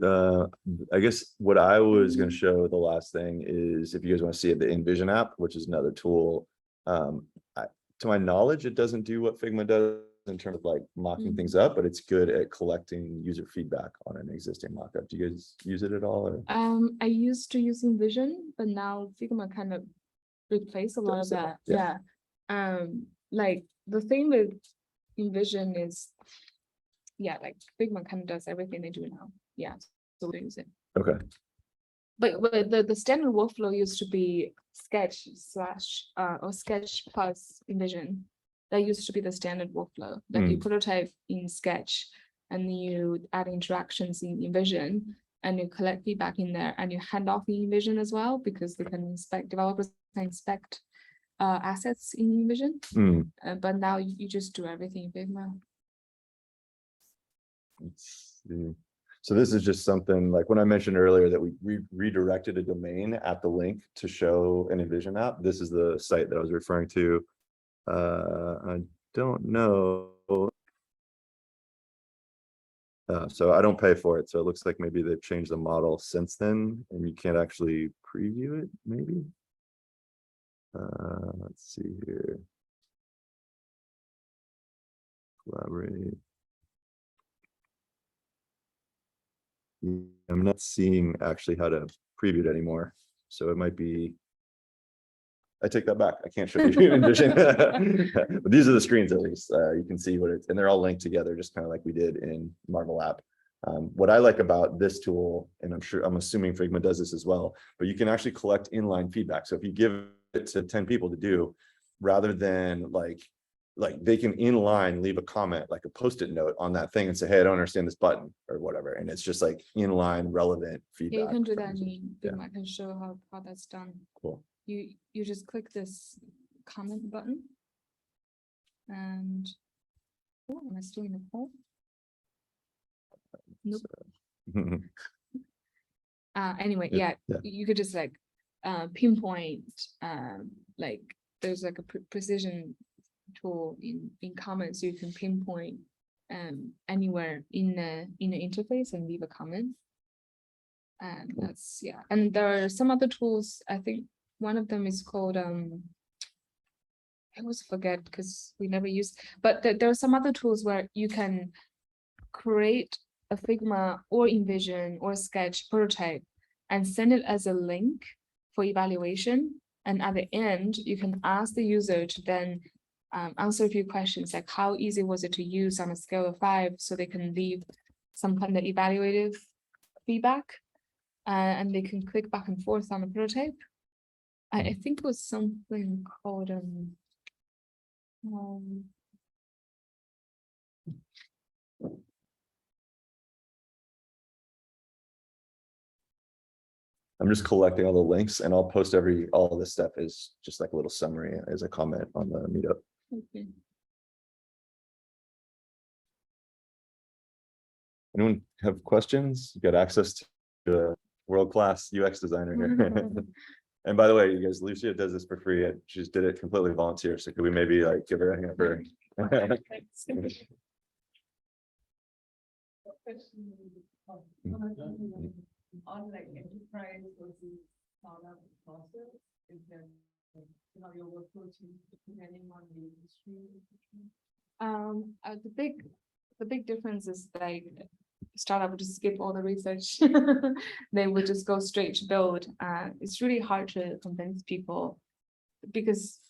I guess what I was going to show the last thing is if you guys want to see it, the InVision app, which is another tool. To my knowledge, it doesn't do what Figma does in terms of like mocking things up, but it's good at collecting user feedback on an existing mockup. Do you guys use it at all? Or? I used to use InVision, but now Figma kind of replaced a lot of that. Yeah. Like the thing with InVision is, yeah, like Figma kind of does everything they do now. Yeah, so we use it. Okay. But the standard workflow used to be Sketch / or Sketch plus InVision. That used to be the standard workflow. Like you prototype in Sketch and you add interactions in InVision and you collect feedback in there and you hand off in InVision as well, because they can inspect, developers can inspect assets in InVision. But now you just do everything in Figma. Let's see. So this is just something like when I mentioned earlier that we redirected a domain at the link to show an InVision app. This is the site that I was referring to. I don't know. So I don't pay for it. So it looks like maybe they've changed the model since then and you can't actually preview it, maybe. Let's see here. Collaborate. I'm not seeing actually how to preview it anymore. So it might be, I take that back. I can't show you InVision. But these are the screens at least. You can see what it's, and they're all linked together, just kind of like we did in Marvel app. What I like about this tool, and I'm assuming Figma does this as well, but you can actually collect inline feedback. So if you give it to 10 people to do, rather than like like they can inline leave a comment, like a post-it note on that thing and say, hey, I don't understand this button or whatever. And it's just like inline relevant Yeah, feedback. you can do from that users. in Yeah. Figma. I can show how that's done. Cool. You just click this comment button. And oh, am I still in the call? Nope. Anyway, Yeah, yeah, yeah. you could just like pinpoint like there's like a precision tool in comments. You can pinpoint anywhere in the interface and leave a comment. And that's, yeah, and there are some other tools. I think one of them is called I always forget because we never use, but there are some other tools where you can create a Figma or InVision or Sketch prototype and send it as a link for evaluation. And at the end, you can ask the user to then answer a few questions like how easy was it to use on a scale of 5, so they can leave some kind of evaluative feedback, and they can click back and forth on the prototype. I think it was something called I'm just collecting all the links and I'll post all this stuff is just like a little summary as a comment on the meetup. okay. Anyone have questions? You got access to a world-class UX designer here. And by the way, you guys, Lucia does this for free. She just did it completely volunteer. So could we maybe like give her a hand for On like enterprise versus startup process, is there, your workflow change depending on the industry? The big difference is like startup would just skip all the research. They would just go straight to build. It's really hard to convince people because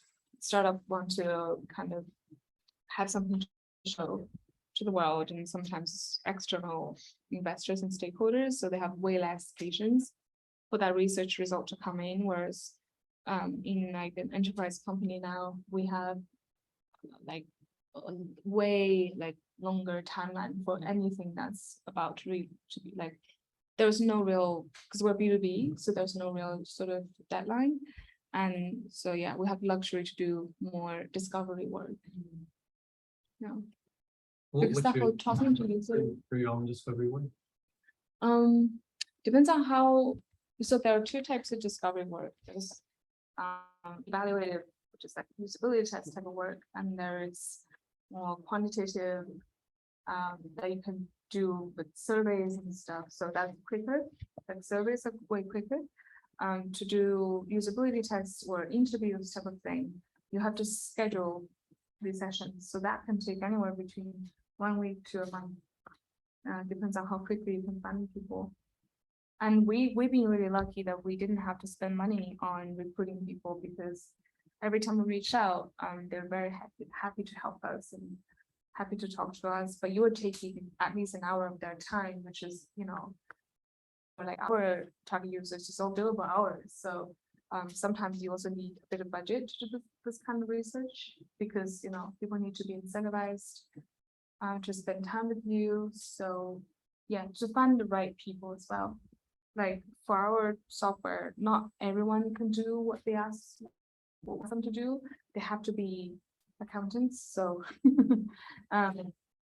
startup want to kind of have something to show to the world, and sometimes external investors and stakeholders, so they have way less patience for that research result to come in. Whereas in like an enterprise company now, we have like a way like longer timeline for anything that's about to be like, there's no real, because we're B2B, so there's no real sort of deadline. And so yeah, we have luxury to do more discovery work. Yeah. Because that whole talking to users for your own discovery work? depends on how. So there are 2 types of discovery work. There's evaluative, which is like usability test type of work, and there is more quantitative that you can do with surveys and stuff. So that's quicker. Like surveys are way quicker. To do usability tests or interviews type of thing, you have to schedule these sessions. So that can take anywhere between 1 week to a month. Depends on how quickly you can find people. And we've been really lucky that we didn't have to spend money on recruiting people, because every time we reach out, they're very happy to help us and happy to talk to us. But you are taking at least an hour of their time, which is, like our target users is all billable hours. So sometimes you also need a bit of budget to do this kind of research, because people need to be incentivized to spend time with you. So yeah, to find the right people as well. Like for our software, not everyone can do what they ask them to do. They have to be accountants. So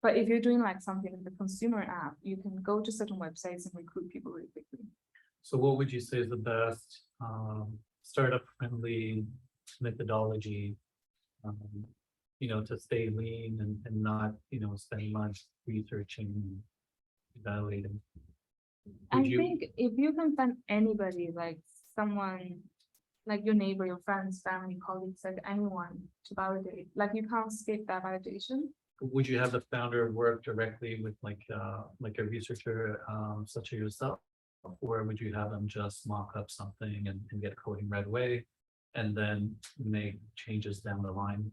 but if you're doing like something in the consumer app, you can go to certain websites and recruit people really quickly. So what would you say is the best startup friendly methodology, to stay lean and not, spend much researching and evaluating? I think if you can find anybody, like someone like your neighbor, your friends, family, colleagues, like anyone to validate, like you can't skip that validation. Would you have the founder work directly with like a researcher such as yourself, or would you have them just mock up something and get coding right away and then make changes down the line?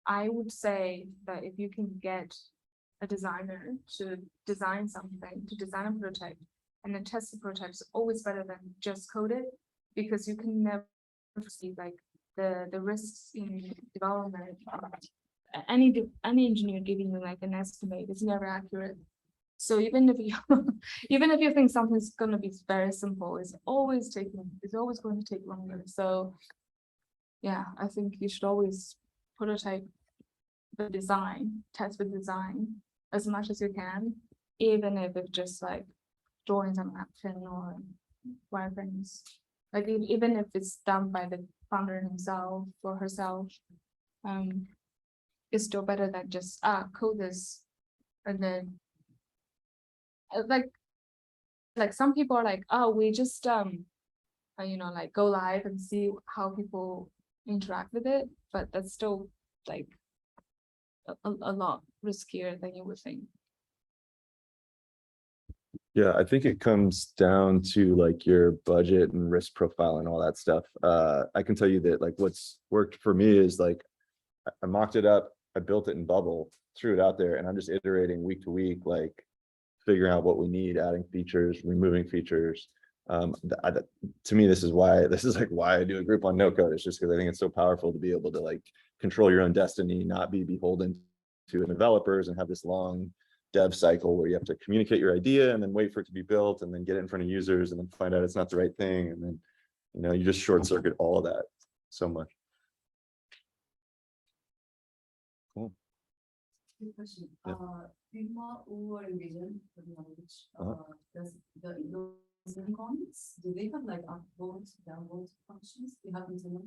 I would say that if you can get a designer to design something, to design a prototype, and then test the prototype is always better than just code it, because you can never see like the risks in development. Any engineer giving you like an estimate is never accurate. So even if you even if you think something's gonna be very simple, it's always going to take longer. So yeah, I think you should always prototype the design, test the design as much as you can, even if it's just like drawing some action or wireframes. Like even if it's done by the founder himself or herself, it's still better than just code this and then like some people are like, oh, we just like go live and see how people interact with it, but that's still like a lot riskier than you would think. Yeah, I think it comes down to like your budget and risk profile and all that stuff. I can tell you that like what's worked for me is like I mocked it up, I built it in Bubble, threw it out there, and I'm just iterating week to week, like figuring out what we need, adding features, removing features. To me, this is like why I do a group on no code. It's just because I think it's so powerful to be able to like control your own destiny, not be beholden to developers and have this long dev cycle where you have to communicate your idea and then wait for it to be built and then get it in front of users and then find out it's not the right thing. And then, you just short circuit all of that so much. Cool. Good question. Yeah. Figma or Envision, which does those comments, do they have like upvote, downvote functions? Do you happen to know?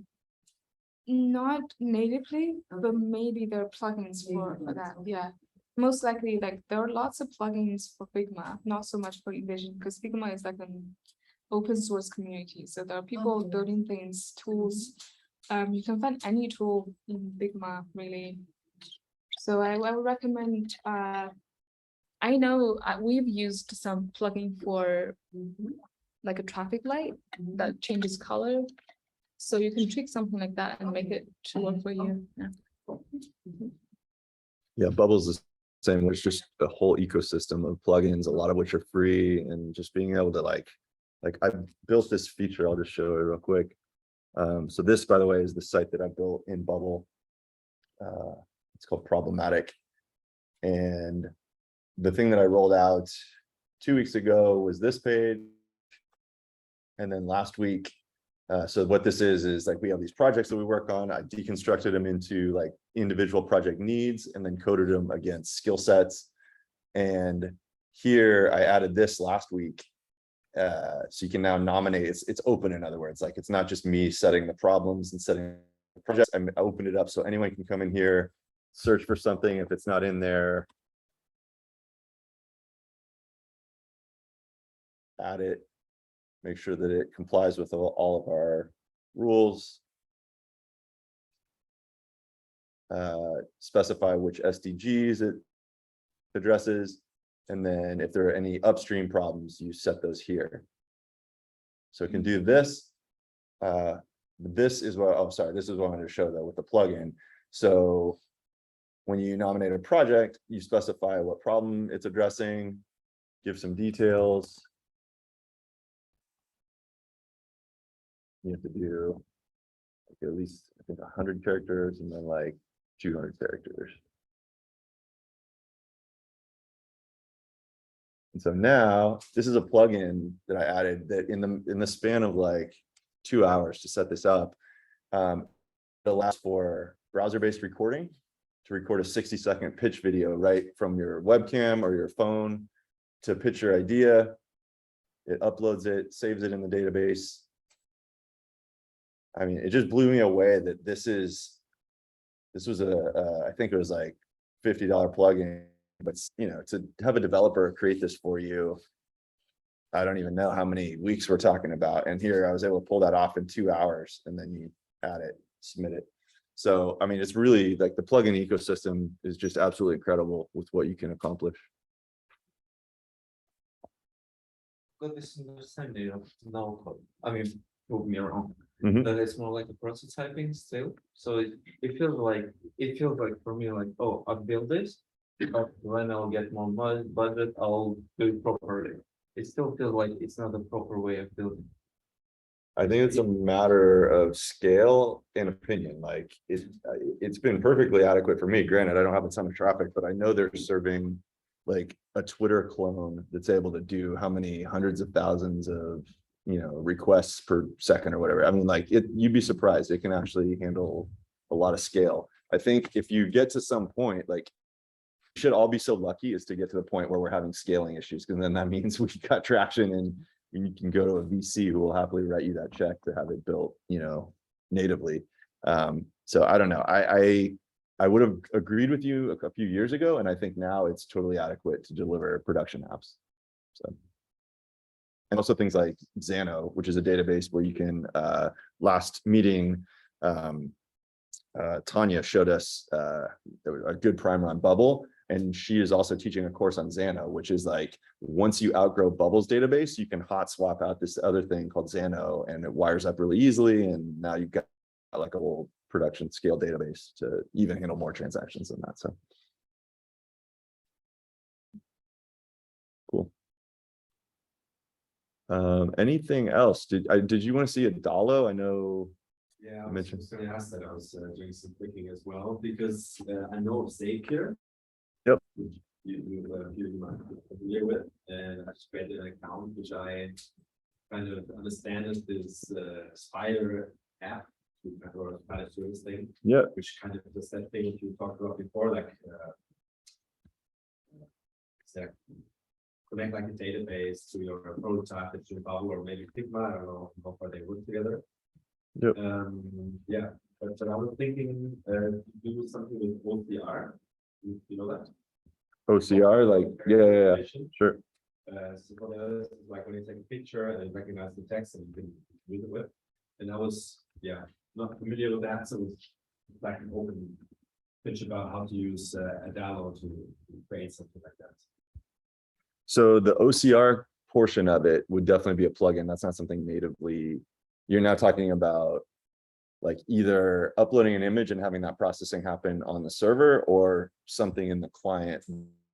Not natively, but maybe there are plugins for that. Yeah, most likely, like there are lots of plugins for Figma, not so much for Envision, because Figma is like an open source community. So there are people building things, tools. You can find any tool in Figma, really. So I would recommend. I know we've used some plugin for like a traffic light that changes color. So you can tweak something like that and make it to work for you. Yeah, Bubble's the same. There's just a whole ecosystem of plugins, a lot of which are free, and just being able to like I built this feature. I'll just show it real quick. So this, by the way, is the site that I built in Bubble. It's called Problematic. And the thing that I rolled out 2 weeks ago was this page. And then last week, so what this is like we have these projects that we work on. I deconstructed them into like individual project needs and then coded them against skill sets. And here I added this last week. So you can now nominate, it's open, in other words, like it's not just me setting the problems and setting the projects. I opened it up so anyone can come in here, search for something. If it's not in there, add it, make sure that it complies with all of our rules. Specify which SDGs it addresses. And then if there are any upstream problems, you set those here. So it can do this. This is what, oh, sorry, this is what I wanted to show though with the plugin. So when you nominate a project, you specify what problem it's addressing, give some details. You have to do like at least, I think, 100 characters and then like 200 characters. And so now this is a plugin that I added that in the span of like 2 hours to set this up, it allows for browser-based recording to record a 60-second pitch video right from your webcam or your phone to pitch your idea. It uploads it, saves it in the database. I mean, it just blew me away that this was I think it was like $50 plugin, but to have a developer create this for you, I don't even know how many weeks we're talking about. And here I was able to pull that off in 2 hours, and then you add it, submit it. So, I mean, it's really like the plugin ecosystem is just absolutely incredible with what you can accomplish. Got this understanding of no code. I mean, prove me wrong. Mhm. That it's more like a prototyping still. So it feels like for me like, oh, I'll build this, but when I'll get more budget, I'll do it properly. It still feels like it's not the proper way of building. I think it's a matter of scale and opinion, like it's been perfectly adequate for me. Granted, I don't have a ton of traffic, but I know they're serving like a Twitter clone that's able to do how many hundreds of thousands of, you know, requests per second or whatever. I mean, like you'd be surprised. It can actually handle a lot of scale. I think if you get to some point, like we should all be so lucky as to get to the point where we're having scaling issues, because then that means we got traction and you can go to a VC who will happily write you that check to have it built, you know, natively. So I don't know. I would have agreed with you a few years ago, and I think now it's totally adequate to deliver production apps. So, and also things like Xano, which is a database where you can. Last meeting, Tanya showed us a good primer on Bubble. And she is also teaching a course on Xano, which is like, once you outgrow Bubble's database, you can hot swap out this other thing called Xano, and it wires up really easily. And now you've got like a whole production scale database to even handle more transactions than that. So cool. Anything else? Did you want to see a Dalo? I know. Yeah, I I was mentioned- just gonna ask that. I was doing some clicking as well, because I know of Zapier. Yep. Which you might be familiar with, and I just created an account which I kind of understand as this Spider app, or a Spider service thing, Yeah. which kind of does that thing that you talked about before, like connect like a database to your prototype that's in Bubble or maybe Figma. I don't know how far they work together. Yep. Yeah, but I was thinking to do something with OCR. You know that? OCR, like, yeah, sure. So what it is like when you take a picture and recognize the text and you can read it with. And I was, not familiar with that, so it was like an open pitch about how to use a Dalo to create something like that. So the OCR portion of it would definitely be a plugin. That's not something natively. You're now talking about like either uploading an image and having that processing happen on the server, or something in the client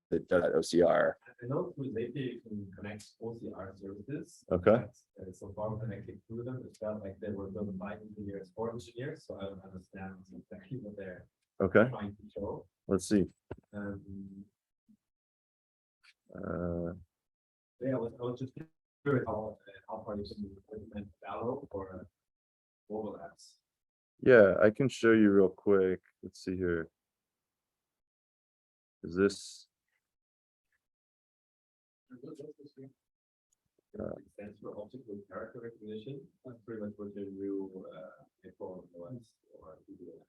that does that OCR. I know through Zapier you can connect OCR services. Okay. So far when I clicked through them, it felt like they were built by engineers for engineers, so I don't understand exactly what they're Okay, trying to show. let's see. Yeah, I was just curious how far you can implement Dalo or mobile apps. Yeah, I can show you real quick. Let's see here. Is this? Stands for object with character recognition. That's pretty much what you do iPhone OS or Android.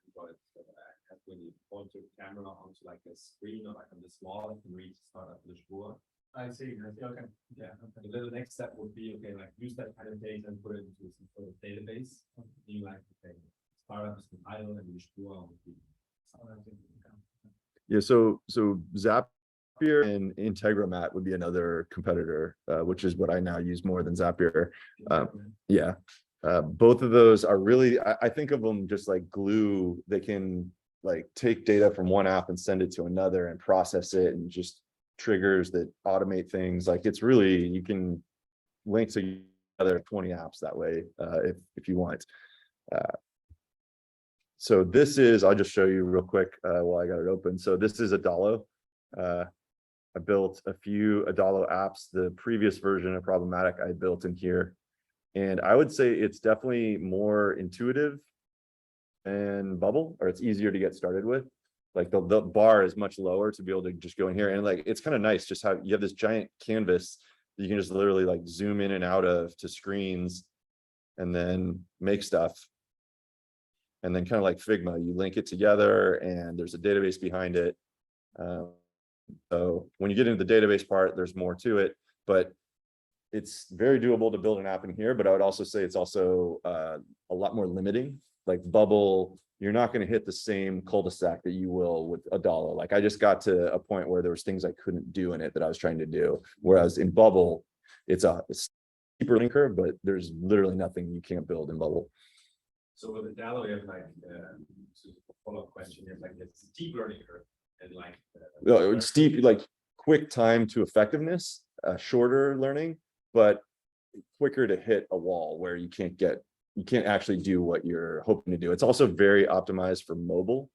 When you point your camera onto like a screen or like on this wall, you can read Startup Lisboa. I see. Okay. Yeah. And then the next step would be, okay, like use that kind of data and put it into some sort of database. You like, okay, startups and idle and Lisboa would be. Yeah, so Zapier and Integromat would be another competitor, which is what I now use more than Zapier. Yeah, both of those are really, I think of them just like glue. They can like take data from one app and send it to another and process it, and just triggers that automate things. Like it's really, you can link together 20 apps that way if you want. So this is, I'll just show you real quick while I got it open. So this is Adalo. I built a few Adalo apps. The previous version of Problematic I built in here. And I would say it's definitely more intuitive than Bubble, or it's easier to get started with. Like the bar is much lower to be able to just go in here. And like, it's kind of nice just how you have this giant canvas that you can just literally like zoom in and out of to screens and then make stuff. And then kind of like Figma, you link it together and there's a database behind it. So when you get into the database part, there's more to it, but it's very doable to build an app in here. But I would also say it's also a lot more limiting. Like Bubble, you're not going to hit the same cul-de-sac that you will with Adalo. Like I just got to a point where there was things I couldn't do in it that I was trying to do. Whereas in Bubble, it's steeper learning curve, but there's literally nothing you can't build in Bubble. So with the Dalo, you have like follow-up question. You have like this steep learning curve and like steep, like quick time to effectiveness, shorter learning, but quicker to hit a wall where you can't actually do what you're hoping to do. It's also very optimized for mobile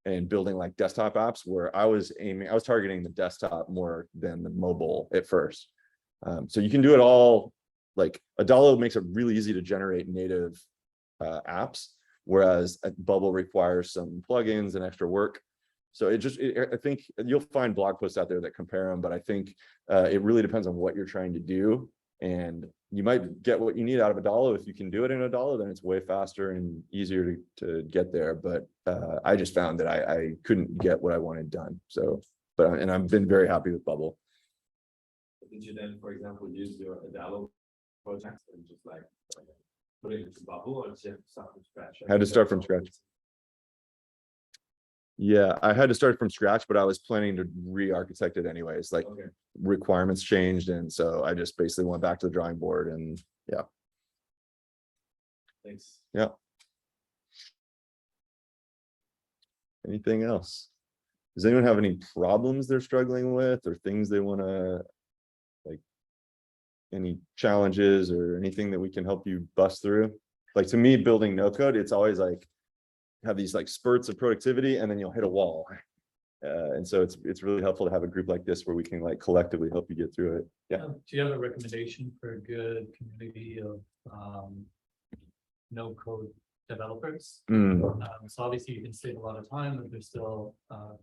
and building like desktop apps, where I was targeting the desktop more than the mobile at first. So you can do it all. Like Adalo makes it really easy to generate native apps, whereas Bubble requires some plugins and extra work. So I think you'll find blog posts out there that compare them, but I think it really depends on what you're trying to do. And you might get what you need out of Adalo. If you can do it in Adalo, then it's way faster and easier to get there. But I just found that I couldn't get what I wanted done. So, and I've been very happy with Bubble. Did you then, for example, use your Adalo project and just like put it into Bubble, or did you have to start from scratch? I had to start from scratch. Yeah, I had to start from scratch, but I was planning to re-architect it anyways. Like Okay. requirements changed, and so I just basically went back to the drawing board. And yeah. Thanks. Yeah. Anything else? Does anyone have any problems they're struggling with, or things they want to, like, any challenges or anything that we can help you bust through? Like, to me, building no code, it's always like have these like spurts of productivity, and then you'll hit a wall. And so it's really helpful to have a group like this where we can like collectively help you get through it. Yeah. Do you have a recommendation for a good community of no code developers? So obviously you can save a lot of time, but there's still a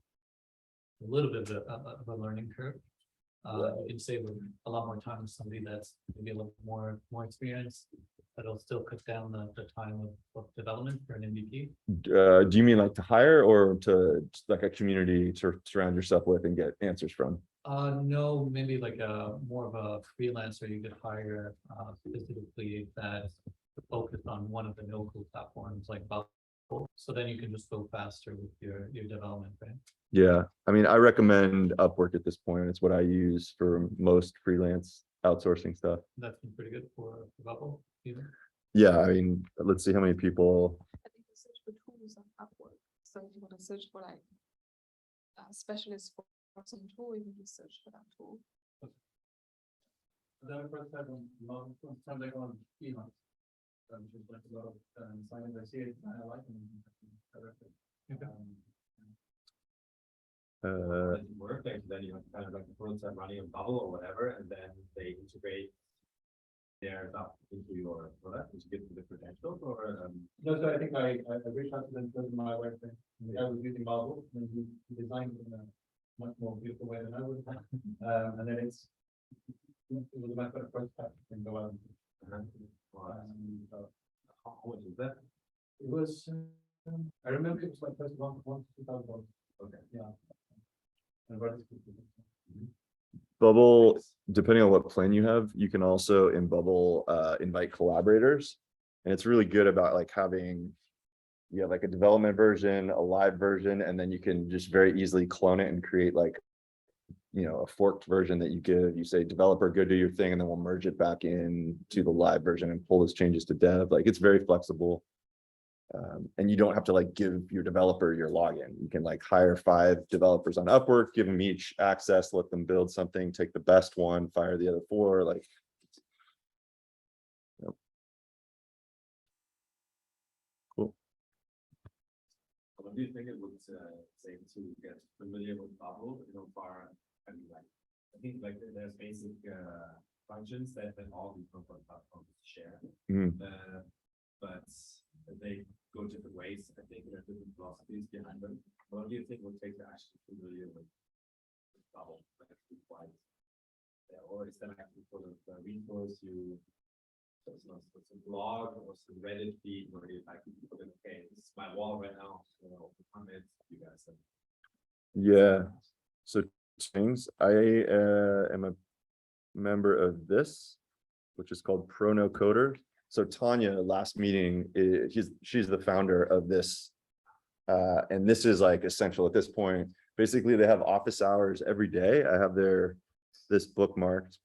little bit of a learning curve. You can save a lot more time with somebody that's maybe a little more experienced. That'll still cut down the time of development for an MVP. Do you mean like to hire, or to like a community to surround yourself with and get answers from? No, maybe like more of a freelancer you could hire specifically that's focused on one of the no-code platforms like Bubble. So then you can just go faster with your development, right? Yeah, I mean, I recommend Upwork at this point. It's what I use for most freelance outsourcing stuff. That's been pretty good for Bubble. Either. Yeah, I mean, let's see how many people. I think you search for tools on Upwork. So if you want to search for like specialist for some tool, you can just search for that tool. Then first time on Sunday on email. Just like a lot of signings I see it, I like them. Work, and then you have kind of like the prototype running a Bubble or whatever, and then they integrate their stuff into your product, which gives you the credentials, or No, so I think I reached out to them because of my wife. I was using Bubble, and he designed it in a much more beautiful way than I would. And then it was my first prototype and go out. how much is that? It was, I remember it was like first one to $2,000. Okay. Yeah. And what is Bubble, depending on what plan you have, you can also in Bubble invite collaborators. And it's really good about like having, you have like a development version, a live version, and then you can just very easily clone it and create like, you know, a forked version that you say, developer, go do your thing, and then we'll merge it back in to the live version and pull those changes to dev. Like, it's very flexible. And you don't have to like give your developer your login. You can like hire 5 developers on Upwork, give them each access, let them build something, take the best one, fire the other 4. Like, yep. Cool. What do you think it would say to get familiar with Bubble? You know, I mean, like, I think like there's basic functions that all these platforms share. But they go different ways. I think there are different philosophies behind them. What do you think would take to actually familiar with Bubble? Or is that actually sort of a resource you? So it's not it's a blog or some Reddit feed where you like put in, okay, this is my wall right now. So comment, you guys. Yeah. So things, I am a member of this, which is called Pro No Coder. So Tanya, last meeting, she's the founder of this. And this is like essential at this point. Basically, they have office hours every day. I have this bookmarked.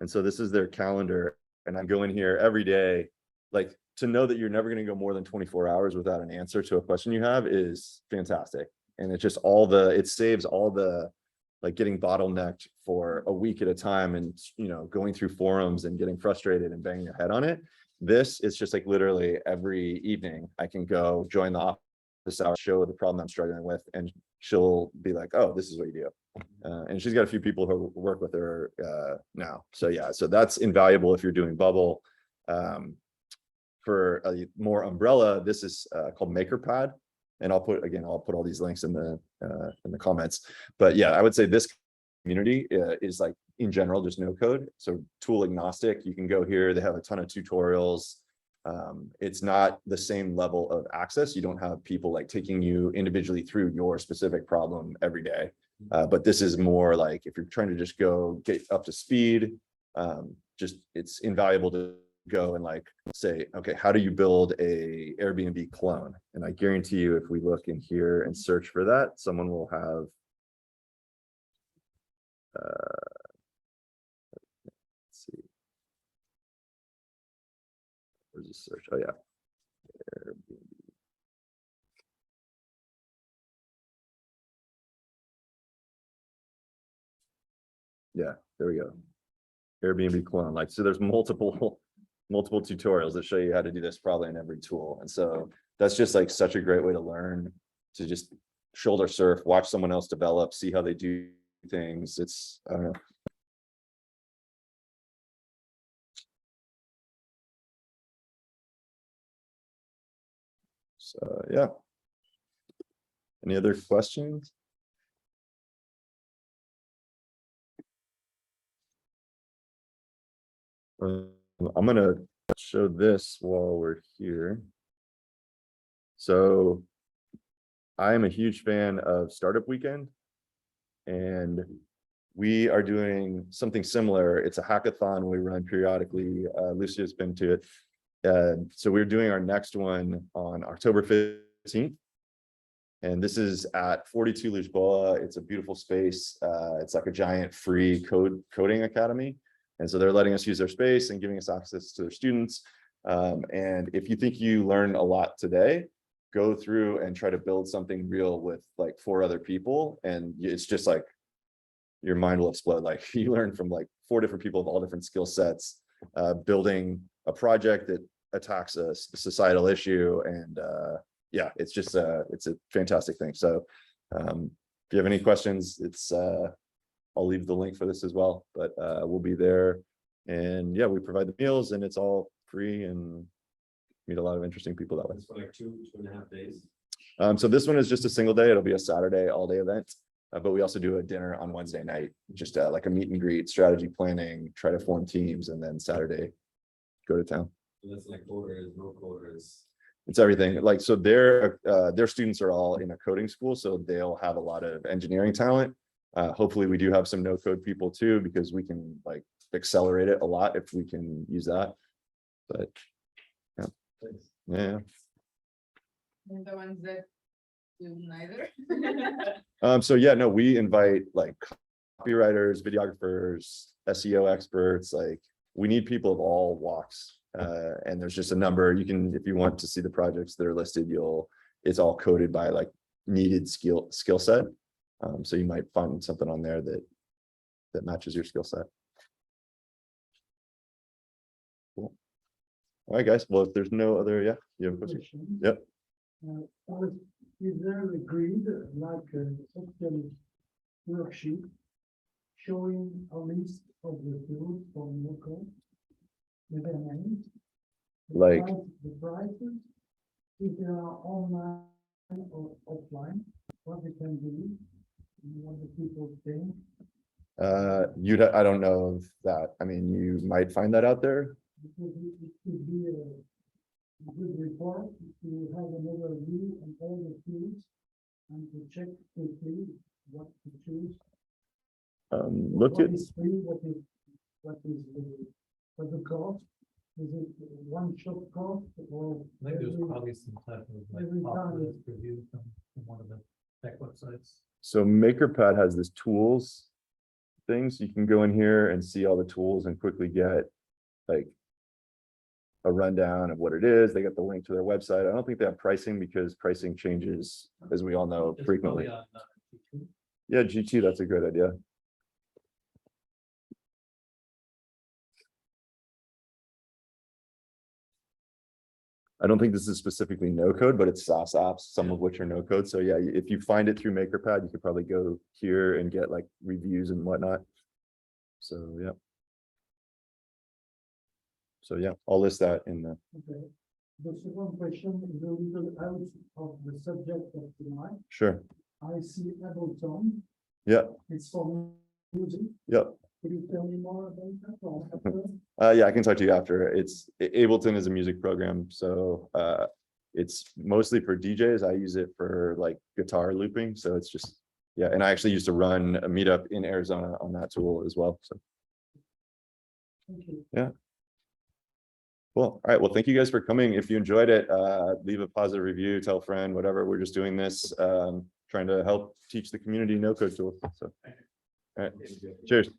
And so this is their calendar. And I go in here every day. Like, to know that you're never going to go more than 24 hours without an answer to a question you have is fantastic. And it's just it saves all the like getting bottlenecked for a week at a time and, going through forums and getting frustrated and banging your head on it. This is just like literally every evening I can go join the office hour, show the problem I'm struggling with, and she'll be like, oh, this is what you do. And she's got a few people who work with her now. So yeah, so that's invaluable if you're doing Bubble. For a more umbrella, this is called MakerPad. And I'll put all these links in the comments. But yeah, I would say this community is like in general just no code, so tool agnostic. You can go here, they have a ton of tutorials. It's not the same level of access. You don't have people like taking you individually through your specific problem every day. But this is more like if you're trying to just go get up to speed, it's invaluable to go and like say, okay, how do you build a Airbnb clone? And I guarantee you, if we look in here and search for that, someone will have let's see, where's the search? Oh yeah, Airbnb. Yeah, there we go. Airbnb clone. Like, so there's multiple tutorials that show you how to do this probably in every tool. And so that's just like such a great way to learn, to just shoulder surf, watch someone else develop, see how they do things. It's, I don't know. So yeah. Any other questions? I'm gonna show this while we're here. So I am a huge fan of Startup Weekend, and we are doing something similar. It's a hackathon we run periodically. Lucia's been to it. So we're doing our next one on October 15th. And this is at 42 Lisboa. It's a beautiful space. It's like a giant free coding academy. And so they're letting us use their space and giving us access to their students. And if you think you learn a lot today, go through and try to build something real with like 4 other people. And it's just like, your mind will explode. Like you learn from like 4 different people of all different skill sets, building a project that attacks a societal issue. And yeah, it's just it's a fantastic thing. So if you have any questions, I'll leave the link for this as well, but we'll be there. And yeah, we provide the meals and it's all free and meet a lot of interesting people that way. It's for like 2.5 days. So this one is just a single day. It'll be a Saturday all-day event, but we also do a dinner on Wednesday night, just like a meet and greet, strategy planning, try to form teams, and then Saturday go to town. So that's like coders, no coders. It's everything. Like, so their students are all in a coding school, so they'll have a lot of engineering talent. Hopefully we do have some no code people too, because we can like accelerate it a lot if we can use that. But yeah. Yeah. And the ones that do neither. So yeah, no, we invite like copywriters, videographers, SEO experts. Like we need people of all walks. And there's just a number. You can, if you want to see the projects that are listed, it's all coded by like needed skill set. So you might find something on there that matches your skill set. Cool. All right, guys. Well, if there's no other, yeah, you have a question? Yep. Is there a grid like a software worksheet showing a list of the tools from local? With their names? Like The prices, if they are online or offline, what they can do, what the people think. I don't know of that. I mean, you might find that out there. Because it could be a good report to have another view on all the tools and to check quickly what to choose. Look What at, is free, what is the cost? Is it one shot cost or? I think there's probably some type of like every time populist review from one of the tech websites. so MakerPad has this tools things. You can go in here and see all the tools and quickly get like a rundown of what it is. They got the link to their website. I don't think they have pricing because pricing changes, as we all know, It's frequently. probably on, YouTube. Yeah, GT, that's a great idea. I don't think this is specifically no code, but it's SaaS apps, some of which are no code. So yeah, if you find it through MakerPad, you could probably go here and get like reviews and whatnot. So yeah. So yeah, I'll list that in the. Okay. The second question is a little out of the subject of tonight. Sure. I see Ableton. Yeah. It's for music. Yep. Could you tell me more about that? Or after? Yeah, I can talk to you after. Ableton is a music program, so it's mostly for DJs. I use it for like guitar looping, so it's just yeah. And I actually used to run a meetup in Arizona on that tool as well. So Thank you. yeah. Cool. All right. Well, thank you guys for coming. If you enjoyed it, leave a positive review, tell a friend, whatever. We're just doing this, trying to help teach the community no code tools. So, all right. Cheers.